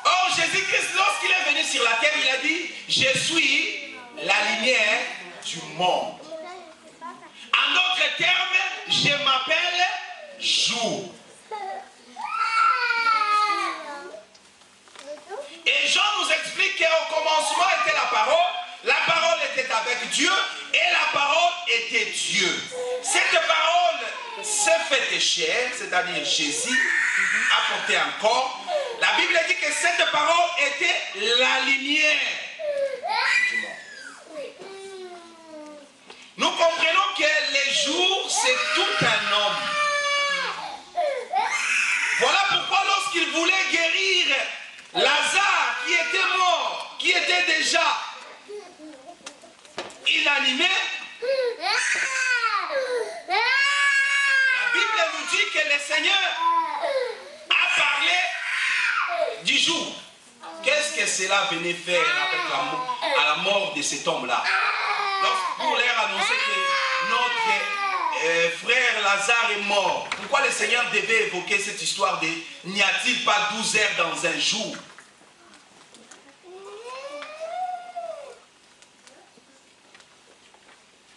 A: Or, Jésus-Christ, lorsqu'il est venu sur la terre, il a dit, je suis la lumière du monde. En d'autres termes, je m'appelle jour. Et Jean nous explique qu'au commencement était la parole était avec Dieu et la parole était Dieu. Cette parole s'est faite chair, c'est-à-dire Jésus a porté un corps. La Bible dit que cette parole était la lumière du monde. Nous comprenons que les jours, c'est tout un homme. Voilà pourquoi lorsqu'il voulait guérir Lazare qui était mort, qui était déjà inanimé, la Bible nous dit que le Seigneur a parlé du jour. Qu'est-ce que cela venait faire avec à la mort de cet homme-là? Pour leur annoncer que notre frère Lazare est mort. Pourquoi le Seigneur devait évoquer cette histoire de n'y a-t-il pas 12 heures dans un jour?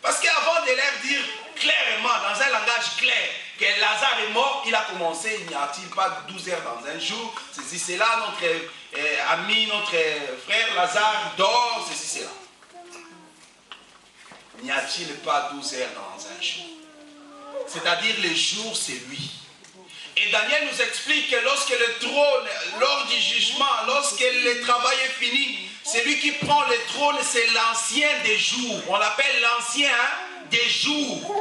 A: Parce qu'avant de leur dire clairement, dans un langage clair, que Lazare est mort, il a commencé, n'y a-t-il pas 12 heures dans un jour? Ceci, c'est là, notre ami, notre frère Lazare dort, ceci, c'est là. N'y a-t-il pas 12 heures dans un jour? C'est-à-dire le jour, c'est lui. Et Daniel nous explique que lorsque le trône, lors du jugement, lorsque le travail est fini, celui qui prend le trône, c'est l'ancien des jours. On l'appelle l'ancien des jours.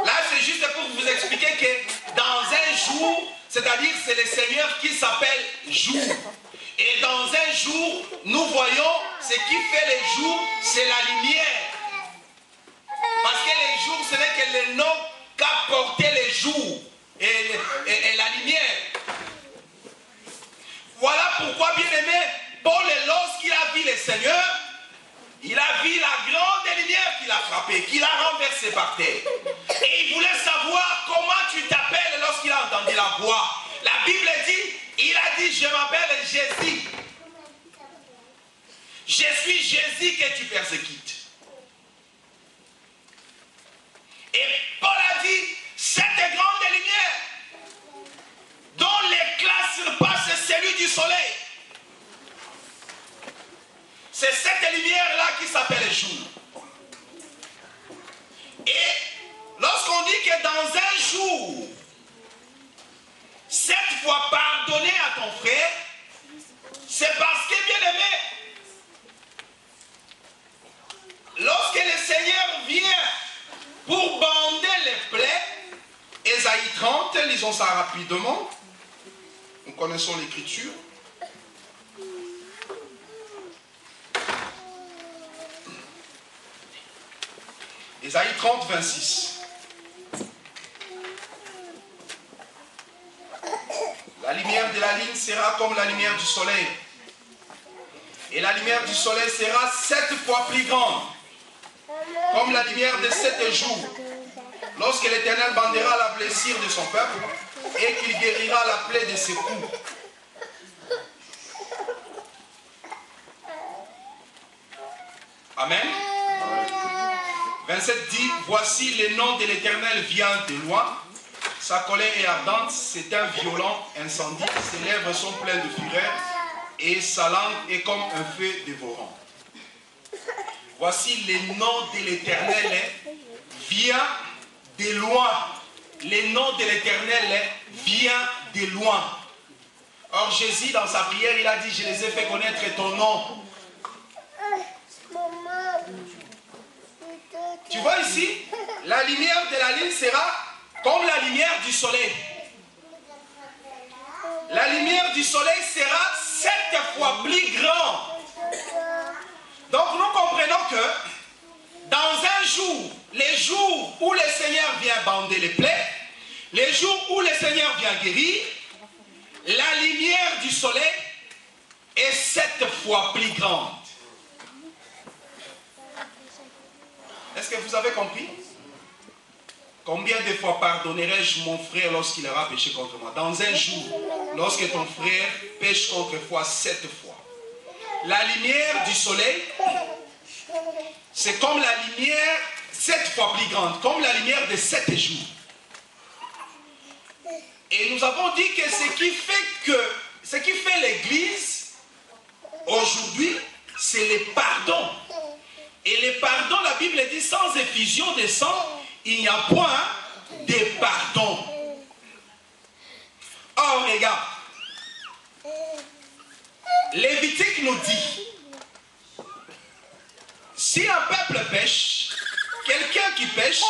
A: Là, c'est juste pour vous expliquer que dans un jour, c'est-à-dire c'est le Seigneur qui s'appelle jour. Et dans un jour, nous voyons ce qui fait les jours, c'est la lumière. Parce que les jours, ce n'est que le nom qu'a porté les jours et la lumière. Voilà pourquoi, bien aimé, Paul, lorsqu'il a vu le Seigneur, il a vu la grande lumière qu'il a frappée, qu'il a renversée par terre. Et il voulait savoir comment tu t'appelles lorsqu'il a entendu la voix. La Bible dit, il a dit, je m'appelle Jésus. Je suis Jésus que tu persécutes. Et Paul a dit, cette grande lumière dont l'éclat surpasse celui du soleil. C'est cette lumière-là qui s'appelle le jour. Et lorsqu'on dit que dans un jour, 7 fois pardonner à ton frère, c'est parce que, bien aimé, lorsque le Seigneur vient pour bander les plaies, Ésaïe 30, lisons ça rapidement. Nous connaissons l'écriture. Ésaïe 30, 26. La lumière de la ligne sera comme la lumière du soleil. Et la lumière du soleil sera 7 fois plus grande, comme la lumière de 7 jours, lorsque l'Éternel bandera la blessure de son peuple et qu'il guérira la plaie de ses coups. Amen. 27 dit, voici le nom de l'Éternel vient de loin, sa colère est ardente, c'est un violent incendie, ses lèvres sont pleines de fureur et sa langue est comme un feu dévorant. Voici le nom de l'Éternel vient de loin. Le nom de l'Éternel vient de loin. Or Jésus, dans sa prière, il a dit, je les ai fait connaître ton nom. Tu vois ici, la lumière de la lune sera comme la lumière du soleil. La lumière du soleil sera 7 fois plus grande. Donc nous comprenons que dans un jour, les jours où le Seigneur vient bander les plaies, les jours où le Seigneur vient guérir, la lumière du soleil est 7 fois plus grande. Est-ce que vous avez compris? Combien de fois pardonnerai-je mon frère lorsqu'il aura péché contre moi? Dans un jour, lorsque ton frère pêche contre toi 7 fois. La lumière du soleil, c'est comme la lumière 7 fois plus grande, comme la lumière de 7 jours. Et nous avons dit que ce qui fait l'Église aujourd'hui, c'est le pardon. Et le pardon, la Bible dit, sans effusion de sang, il n'y a point de pardon. Or, regarde, Lévitique nous dit, si un peuple pêche, quelqu'un qui pêche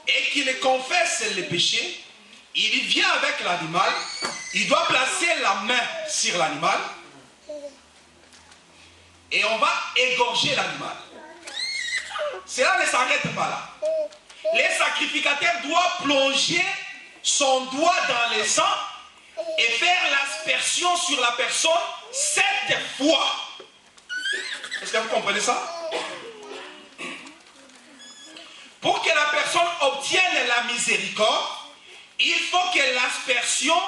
A: et qui le confesse le péché, il vient avec l'animal, il doit placer la main sur l'animal et on va égorger l'animal. Cela ne s'arrête pas là. Les sacrificateurs doivent plonger son doigt dans le sang et faire l'aspersion sur la personne 7 fois. Est-ce que vous comprenez ça? Pour que la personne obtienne la miséricorde, il faut que l'aspersion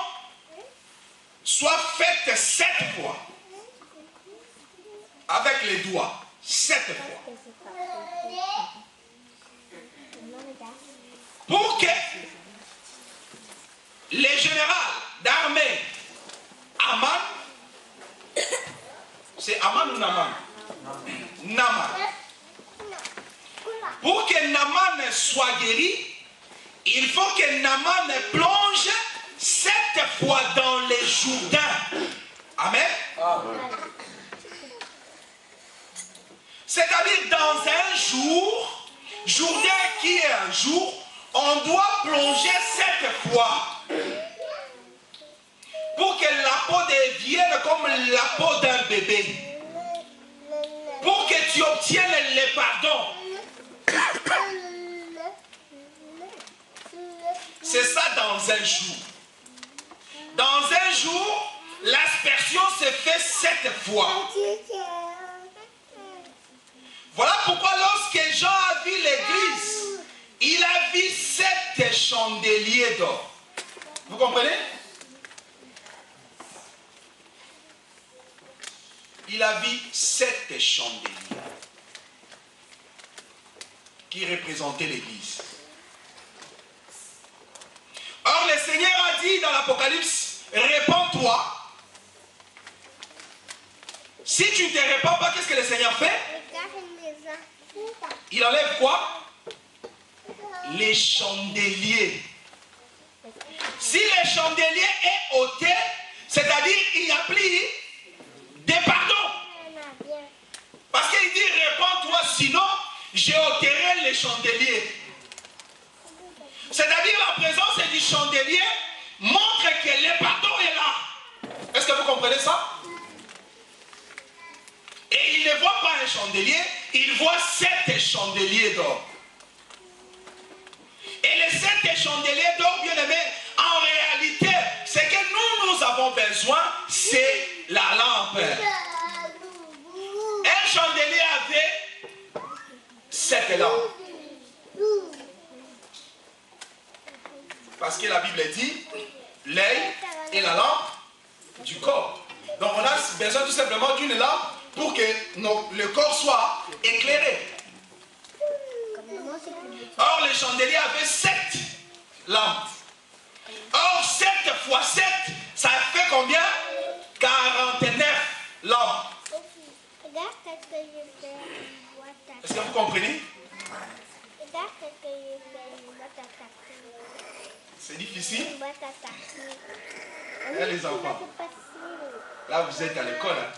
A: soit faite 7 fois. Avec les doigts, 7 fois. Pour que les généraux d'armée, Aman, c'est Aman ou Naman? Naman. Pour que Naman soit guéri, il faut que Naman plonge 7 fois dans les Jourdains. Amen. Amen. C'est-à-dire dans un jour, Jourdain qui est un jour, on doit plonger 7 fois pour que la peau devienne comme la peau d'un bébé. Pour que tu obtiennes le pardon. C'est ça dans un jour. Dans un jour, l'aspersion se fait 7 fois. Voilà pourquoi lorsque Jean a vu l'église, il a vu 7 chandeliers d'or. Vous comprenez? Il a vu 7 chandeliers qui représentaient l'église. Or, le Seigneur a dit dans l'Apocalypse, répands-toi. Si tu ne te répands pas, qu'est-ce que le Seigneur fait? Il enlève quoi? Les chandeliers. Si le chandelier est ôté, c'est-à-dire il n'y a plus de pardon. Parce qu'il dit répands-toi, sinon j'ai ôterai les chandeliers. C'est-à-dire la présence du chandelier montre que le pardon est là. Est-ce que vous comprenez ça? Et il ne voit pas un chandelier, il voit 7 chandeliers d'or. Et les 7 chandeliers d'or, bien aimés, en réalité, ce que nous avons besoin, c'est la lampe. Un chandelier avait 7 lampes. Parce que la Bible dit, l'œil est la lampe du corps. Donc on a besoin tout simplement d'une lampe pour que le corps soit éclairé. Or, les chandeliers avaient 7 lampes. Or, 7 fois 7, ça fait combien? 49 lampes. Est-ce que vous comprenez? C'est difficile. Et les enfants. Là, vous êtes à l'école. Hein.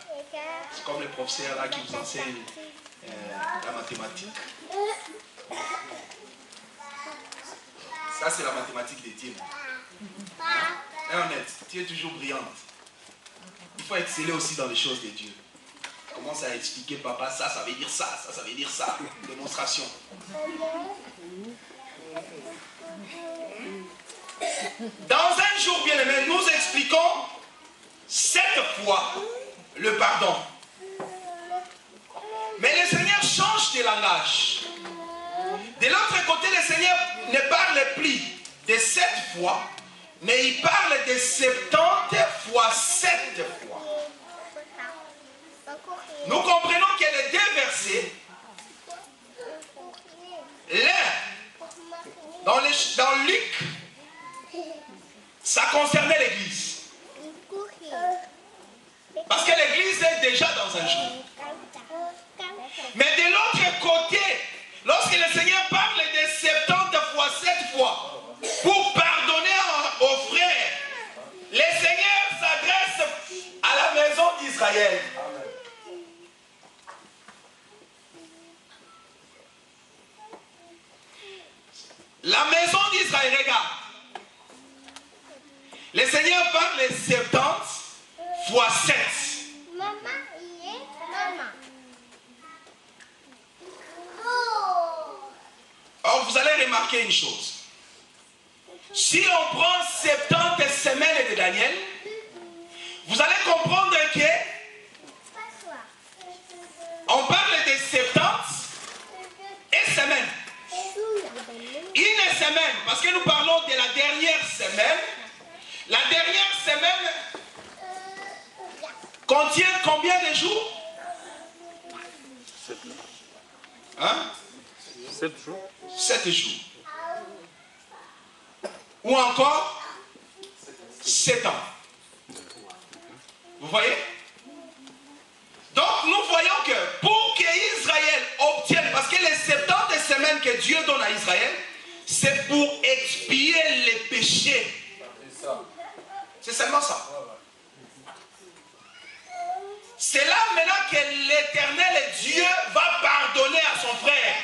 A: C'est comme les professeurs là qui vous enseignent la mathématique. Ça, c'est la mathématique des Dieu. Et honnête, tu es toujours brillante. Il faut exceller aussi dans les choses de Dieu. Commence à expliquer, papa, ça veut dire ça, ça veut dire ça. Démonstration. Dans un jour, bien aimé, nous expliquons 7 fois le pardon. Mais le Seigneur change de langage. De l'autre côté, le Seigneur ne parle plus de 7 fois, mais il parle de 70 fois 7 fois. Nous comprenons que les 2 versets, l'un, dans Luc, ça concernait l'Église. Parce que l'Église est déjà dans un jour. Mais de l'autre côté, lorsque le Seigneur parle de 70 fois 7 fois pour pardonner aux frères, le Seigneur s'adresse à la maison d'Israël. La maison d'Israël, regarde. Le Seigneur parle de 70 fois 7. Maman, il est maman. Or, vous allez remarquer une chose. Si on prend 70 semaines de Daniel, vous allez comprendre que on parle de 70 et semaine. Une semaine, parce que nous parlons de la dernière semaine. La dernière semaine contient combien de jours?
C: 7.
A: Hein?
C: 7 jours.
A: 7 jours. Ou encore 7 ans. Vous voyez? Donc nous voyons que pour qu'Israël obtienne, parce que les 70 semaines que Dieu donne à Israël, c'est pour expier les péchés. C'est seulement ça. C'est là maintenant que l'Éternel Dieu va pardonner à son frère.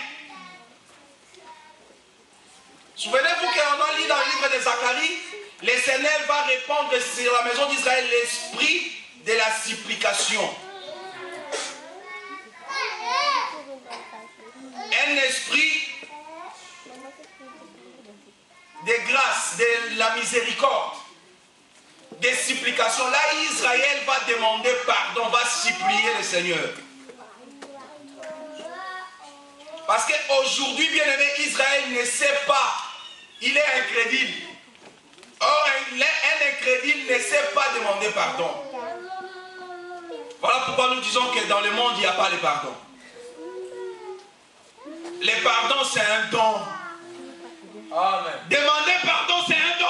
A: Souvenez-vous qu'on a lu dans le livre de Zacharie, l'Éternel va répandre sur la maison d'Israël l'esprit de la supplication. Un esprit de grâce, de la miséricorde, des supplications. Là, Israël va demander pardon, va supplier le Seigneur. Parce qu'aujourd'hui, bien aimé, Israël ne sait pas. Il est incrédule. Or, un incrédule ne sait pas demander pardon. Voilà pourquoi nous disons que dans le monde, il n'y a pas de pardon. Le pardon, c'est un don.
D: Amen.
A: Demander pardon, c'est un don.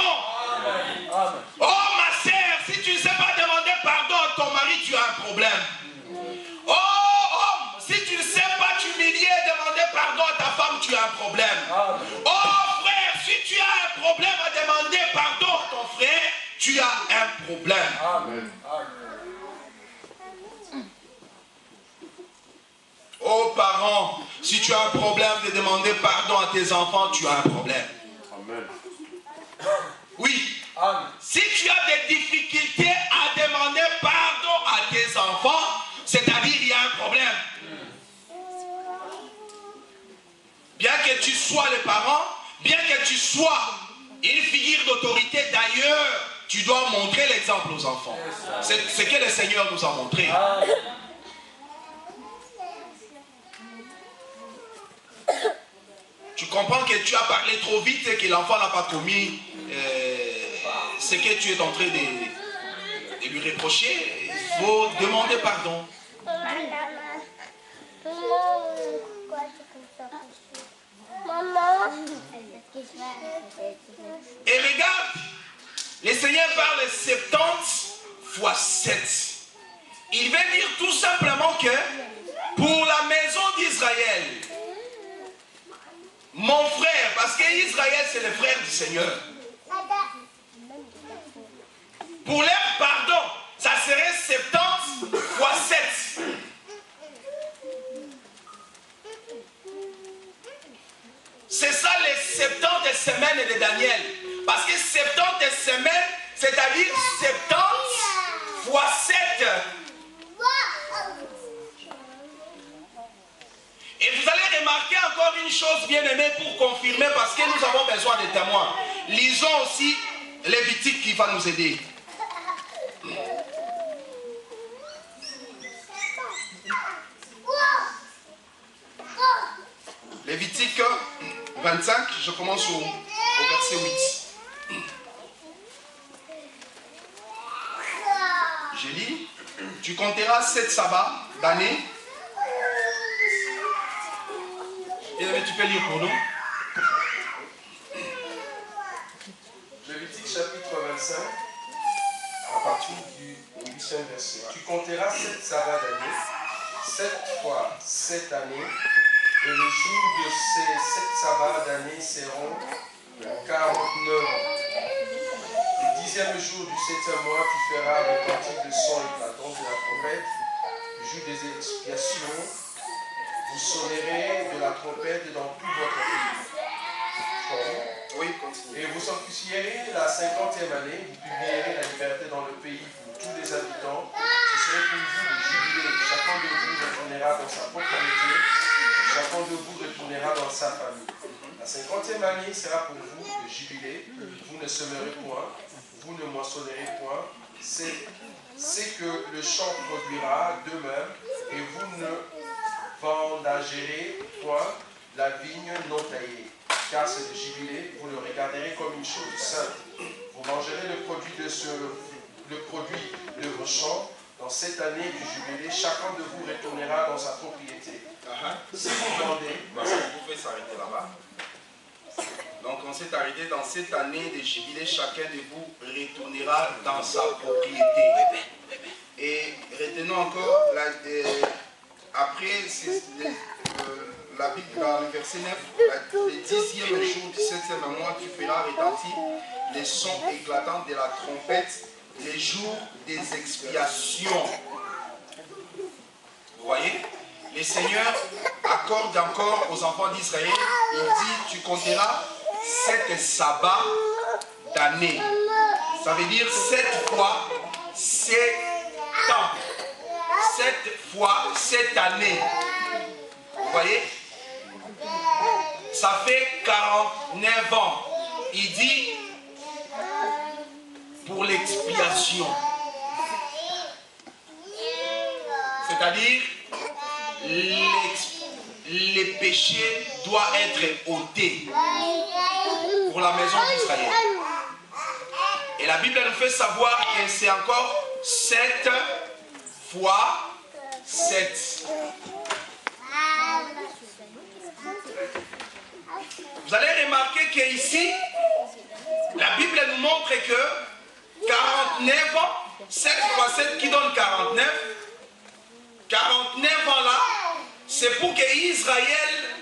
D: Amen. Amen.
A: Oh, ma sœur, si tu ne sais pas demander pardon à ton mari, tu as un problème. Oh, homme, si tu ne sais pas t'humilier et demander pardon à ta femme, tu as un problème.
D: Amen.
A: Oh, frère, si tu as un problème à demander pardon à ton frère, tu as un problème.
D: Amen. Amen.
A: Oh, parents, si tu as un problème de demander pardon à tes enfants, tu as un problème.
D: Amen.
A: Oui.
D: Amen.
A: Si tu as des difficultés à demander pardon à tes enfants, c'est-à-dire il y a un problème. Bien que tu sois le parent, bien que tu sois une figure d'autorité, d'ailleurs, tu dois montrer l'exemple aux enfants. C'est ce que le Seigneur nous a montré. Tu comprends que tu as parlé trop vite et que l'enfant n'a pas commis ce que tu es en train de lui reprocher. Il faut demander pardon. Et regarde, le Seigneur parle 70 fois 7. Il veut dire tout simplement que pour la maison d'Israël, mon frère, parce qu'Israël c'est le frère du Seigneur, pour leur pardon, ça serait 70 70 semaines de Daniel. Parce que 70 semaines, c'est-à-dire 70 fois 7. Et vous allez remarquer encore une chose bien aimée pour confirmer, parce que nous avons besoin de témoins. Lisons aussi Lévitique qui va nous aider. Lévitique 25, je commence au verset 8. Je lis. Tu compteras 7 sabbats d'année. Et tu peux lire pour nous.
E: Lévitique chapitre 25, à partir du 8e verset. Tu compteras 7 sabbats d'année, 7 fois 7 années, et les jours de ces 7 sabbats d'année seront 49 ans. Le 10e jour du 7e mois, tu feras retentir le son éclatant de la trompette, le jour des expiations. Vous sonnerez de la trompette dans tout votre pays.
A: Oui, continue.
E: Et vous officierez la 50e année, vous publierez la liberté dans le pays pour tous les habitants. Ce serait pour vous le jubilé. Chacun de vous retournera dans sa propriété, chacun de vous retournera dans sa famille. La 50e année sera pour vous le jubilé. Vous ne semerez point, vous ne moissonnerez point. C'est que le champ produira d'eux-mêmes, et vous ne vendagerez point la vigne non taillée. Car c'est le jubilé, vous le regarderez comme une chose sainte. Vous mangerez le produit de vos champs. Dans cette année du jubilé, chacun de vous retournera dans sa propriété. Si vous vendez...
A: Vous pouvez s'arrêter là-bas. Donc on s'est arrêté dans cette année de jubilé, chacun de vous retournera dans sa propriété. Et retenons encore, après la Bible dans le verset 9, le 10e jour du 7e mois, tu feras retentir les sons éclatants de la trompette, les jours des expiations. Vous voyez, le Seigneur accorde encore aux enfants d'Israël, il dit, tu compteras 7 sabbats d'année. Ça veut dire 7 fois 7 ans. 7 fois 7 années. Vous voyez? Ça fait 49 ans. Il dit pour l'expiation. C'est-à-dire les péchés doivent être ôtés pour la maison d'Israël. Et la Bible nous fait savoir que c'est encore 7 fois 7. Vous allez remarquer qu'ici, la Bible nous montre que 49 ans, 7 fois 7 qui donne 49, 49 ans là, c'est pour que Israël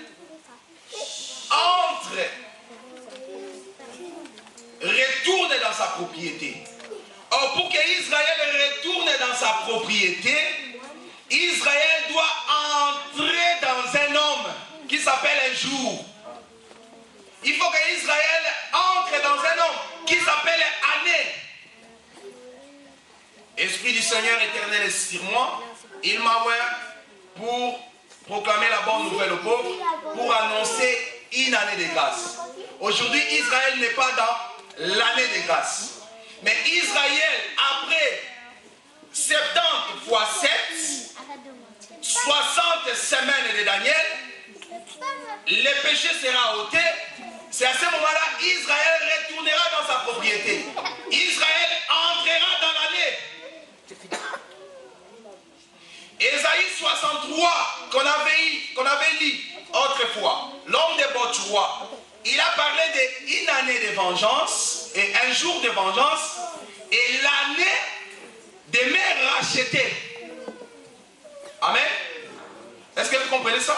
A: entre, retourne dans sa propriété. Or, pour que Israël retourne dans sa propriété, Israël doit entrer dans un homme qui s'appelle un jour. Il faut que Israël entre dans un homme qui s'appelle année. Esprit du Seigneur éternel est sur moi. Il m'a ouvert pour proclamer la bonne nouvelle aux pauvres, pour annoncer une année de grâce. Aujourd'hui, Israël n'est pas dans l'année de grâce. Mais Israël, après 70 fois 7, 60 semaines de Daniel, le péché sera ôté. C'est à ce moment-là Israël retournera dans sa propriété. Israël entrera dans l'année. Ésaïe 63, qu'on avait lu autrefois, l'homme de Bochrois, il a parlé d'une année de vengeance et un jour de vengeance et l'année des mères rachetées. Amen. Est-ce que vous comprenez ça?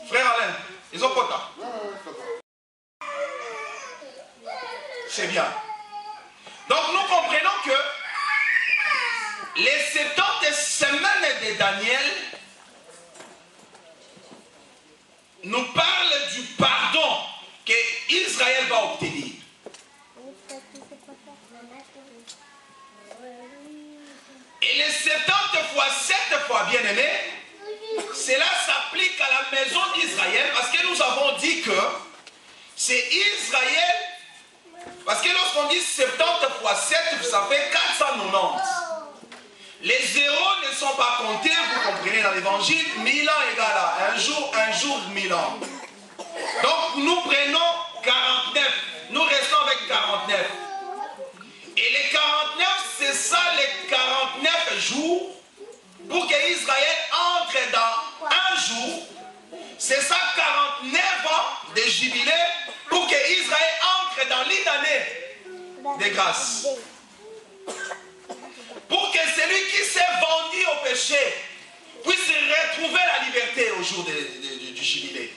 A: Frère Alain, ils ont pas. C'est bien. Donc nous comprenons que les 70 semaines de Daniel nous parlent pourquoi, bien-aimé, cela s'applique à la maison d'Israël, parce que nous avons dit que c'est Israël, parce que lorsqu'on dit 70 fois 7, ça fait 490. Les zéros ne sont pas comptés, vous comprenez dans l'évangile, 1000 ans égale à un jour, 1000 ans. Donc nous prenons 49, nous restons avec 49. Et les 49, c'est ça les 49 jours pour que Israël entre dans un jour. C'est ça 49 ans de jubilé pour que Israël entre dans l'une année de grâce. Pour que celui qui s'est vendu au péché puisse retrouver la liberté au jour du jubilé.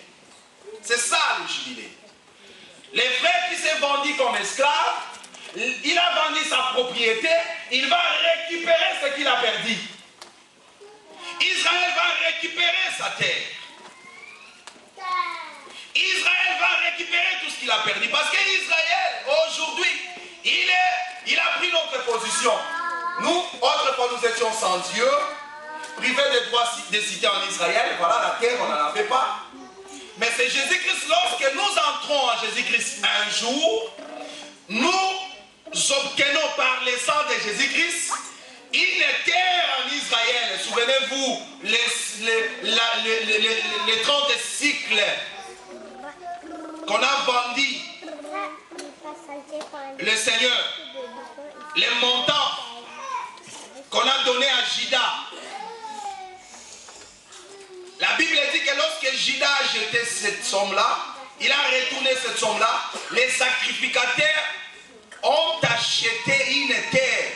A: C'est ça le jubilé. Les frères qui s'est vendu comme esclave, il a vendu sa propriété, il va récupérer ce qu'il a perdu. Israël va récupérer sa terre. Israël va récupérer tout ce qu'il a perdu. Parce qu'Israël, aujourd'hui, il a pris notre position. Nous, autrefois, nous étions sans Dieu, privés des droits de cité en Israël. Voilà, la terre, on n'en avait pas. Mais c'est Jésus-Christ, lorsque nous entrons en Jésus-Christ un jour, nous obtenons par le sang de Jésus-Christ une terre en Israël. Souvenez-vous, les 30 cycles qu'on a vendus, le Seigneur, les montants qu'on a donnés à Judas. La Bible dit que lorsque Judas a jeté cette somme-là, il a retourné cette somme-là, les sacrificateurs ont acheté une terre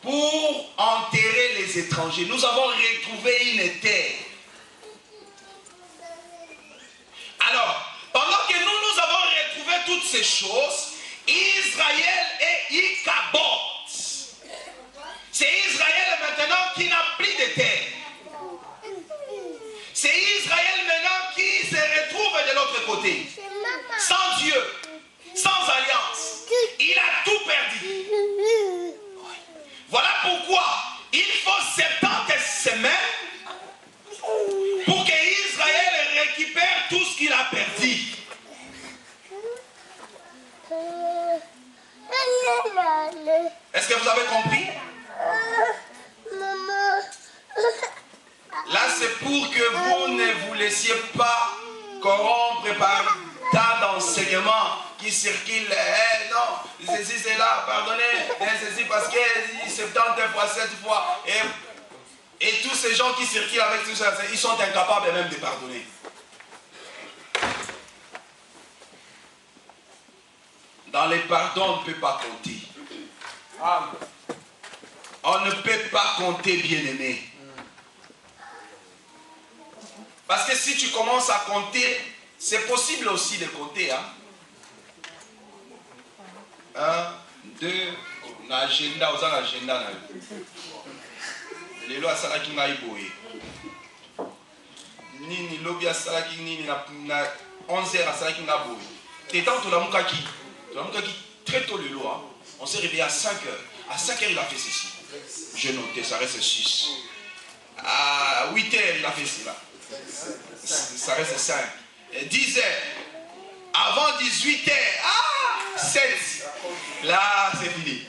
A: pour enterrer les étrangers. Nous avons retrouvé une terre. Alors, pendant que nous avons retrouvé toutes ces choses, Israël est Ichabod. C'est Israël maintenant qui n'a plus de terre. C'est Israël maintenant qui se retrouve de l'autre côté. Sans Dieu, sans alliance. Il a tout perdu. Voilà pourquoi il faut 70 semaines pour que Israël récupère tout ce qu'il a perdu. Est-ce que vous avez compris? Là, c'est pour que vous ne vous laissiez pas corrompre par tas d'enseignements qui circulent. Non, ceci, c'est là, pardonnez, ceci parce que 70 fois, 7 fois. Et tous ces gens qui circulent avec tout ça, ils sont incapables même de pardonner. Dans les pardons, on ne peut pas compter. On ne peut pas compter, bien-aimé. Parce que si tu commences à compter, c'est possible aussi de compter. 1, 2, l'agenda, aux agenda. Les lois salaki ngai boye. Nini lobia salaki nini na 11h à salaki ngai boye. T'étant tout la mukaki. Tout la mukaki très tôt le lois. On s'est réveillé à 5h. À 5h il a fait ceci. J'ai noté, ça reste 6. À 8h il a fait cela. Ça reste 5. 10h. Avant 18h. 7. Là, c'est fini.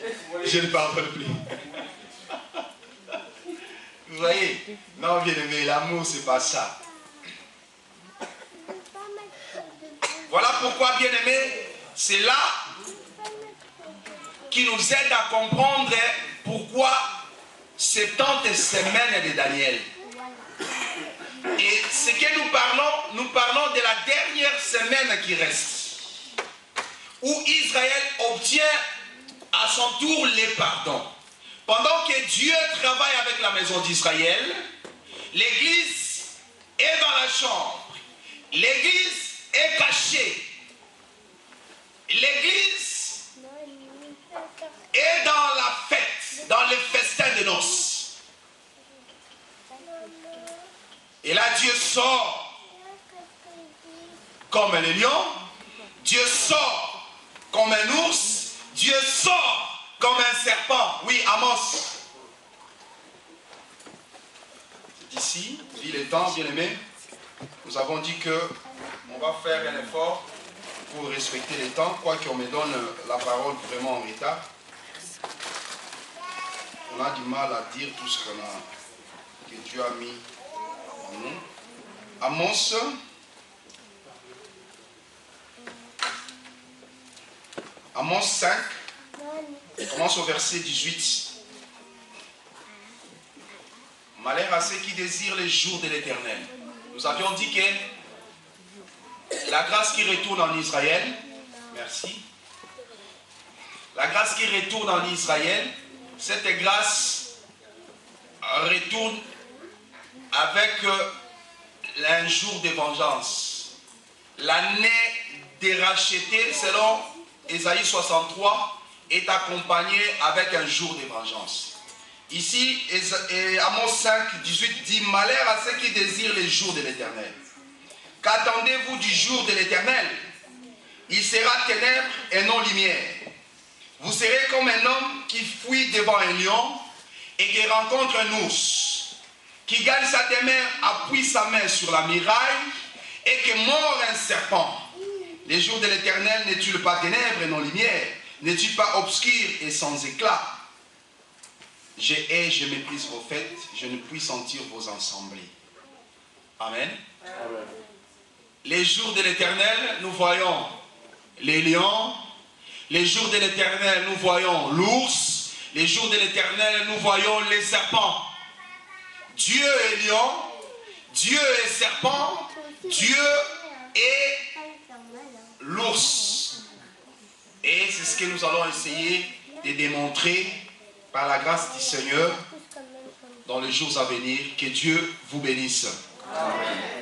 A: Je ne pardonne plus. Vous voyez? Non, bien aimé, l'amour, c'est pas ça. Voilà pourquoi, bien aimé, c'est là qui nous aide à comprendre pourquoi 70 semaines de Daniel. Et ce que nous parlons de la dernière semaine qui reste, où Israël obtient à son tour les pardons. Pendant que Dieu travaille avec la maison d'Israël, l'église est dans la chambre, l'église est cachée, l'église est dans la fête, dans le festin de noces. Et là, Dieu sort comme un lion, Dieu sort comme un ours, Dieu sort comme un serpent. Oui, Amos. ici, vu les temps, bien aimés, nous avons dit que on va faire un effort pour respecter les temps, quoique on me donne la parole vraiment en retard. On a du mal à dire tout ce que Dieu a mis en nous. Amos, Amos 5, on commence au verset 18. Malheur à ceux qui désirent les jours de l'Éternel. Nous avions dit que la grâce qui retourne en Israël, merci, la grâce qui retourne en Israël, cette grâce retourne avec un jour de vengeance. L'année des rachetés, selon Ésaïe 63, est accompagnée avec un jour de vengeance. Ici, Amos 5, 18 dit « Malheur à ceux qui désirent les jours de l'Éternel. Qu'attendez-vous du jour de l'Éternel? Il sera ténèbres et non lumière. Vous serez comme un homme qui fuit devant un lion et qui rencontre un ours, qui gagne sa demeure, appuie sa main sur la muraille et qui mord un serpent. Les jours de l'Éternel n'est-il pas ténèbres et non lumière? N'est-il pas obscur et sans éclat? Je hais, je méprise vos fêtes, je ne puis sentir vos assemblées. » Amen.
D: Amen.
A: Les jours de l'Éternel, nous voyons les lions. Les jours de l'Éternel, nous voyons l'ours. Les jours de l'Éternel, nous voyons les serpents. Dieu est lion, Dieu est serpent, Dieu est l'ours. Et c'est ce que nous allons essayer de démontrer par la grâce du Seigneur dans les jours à venir. Que Dieu vous bénisse. Amen.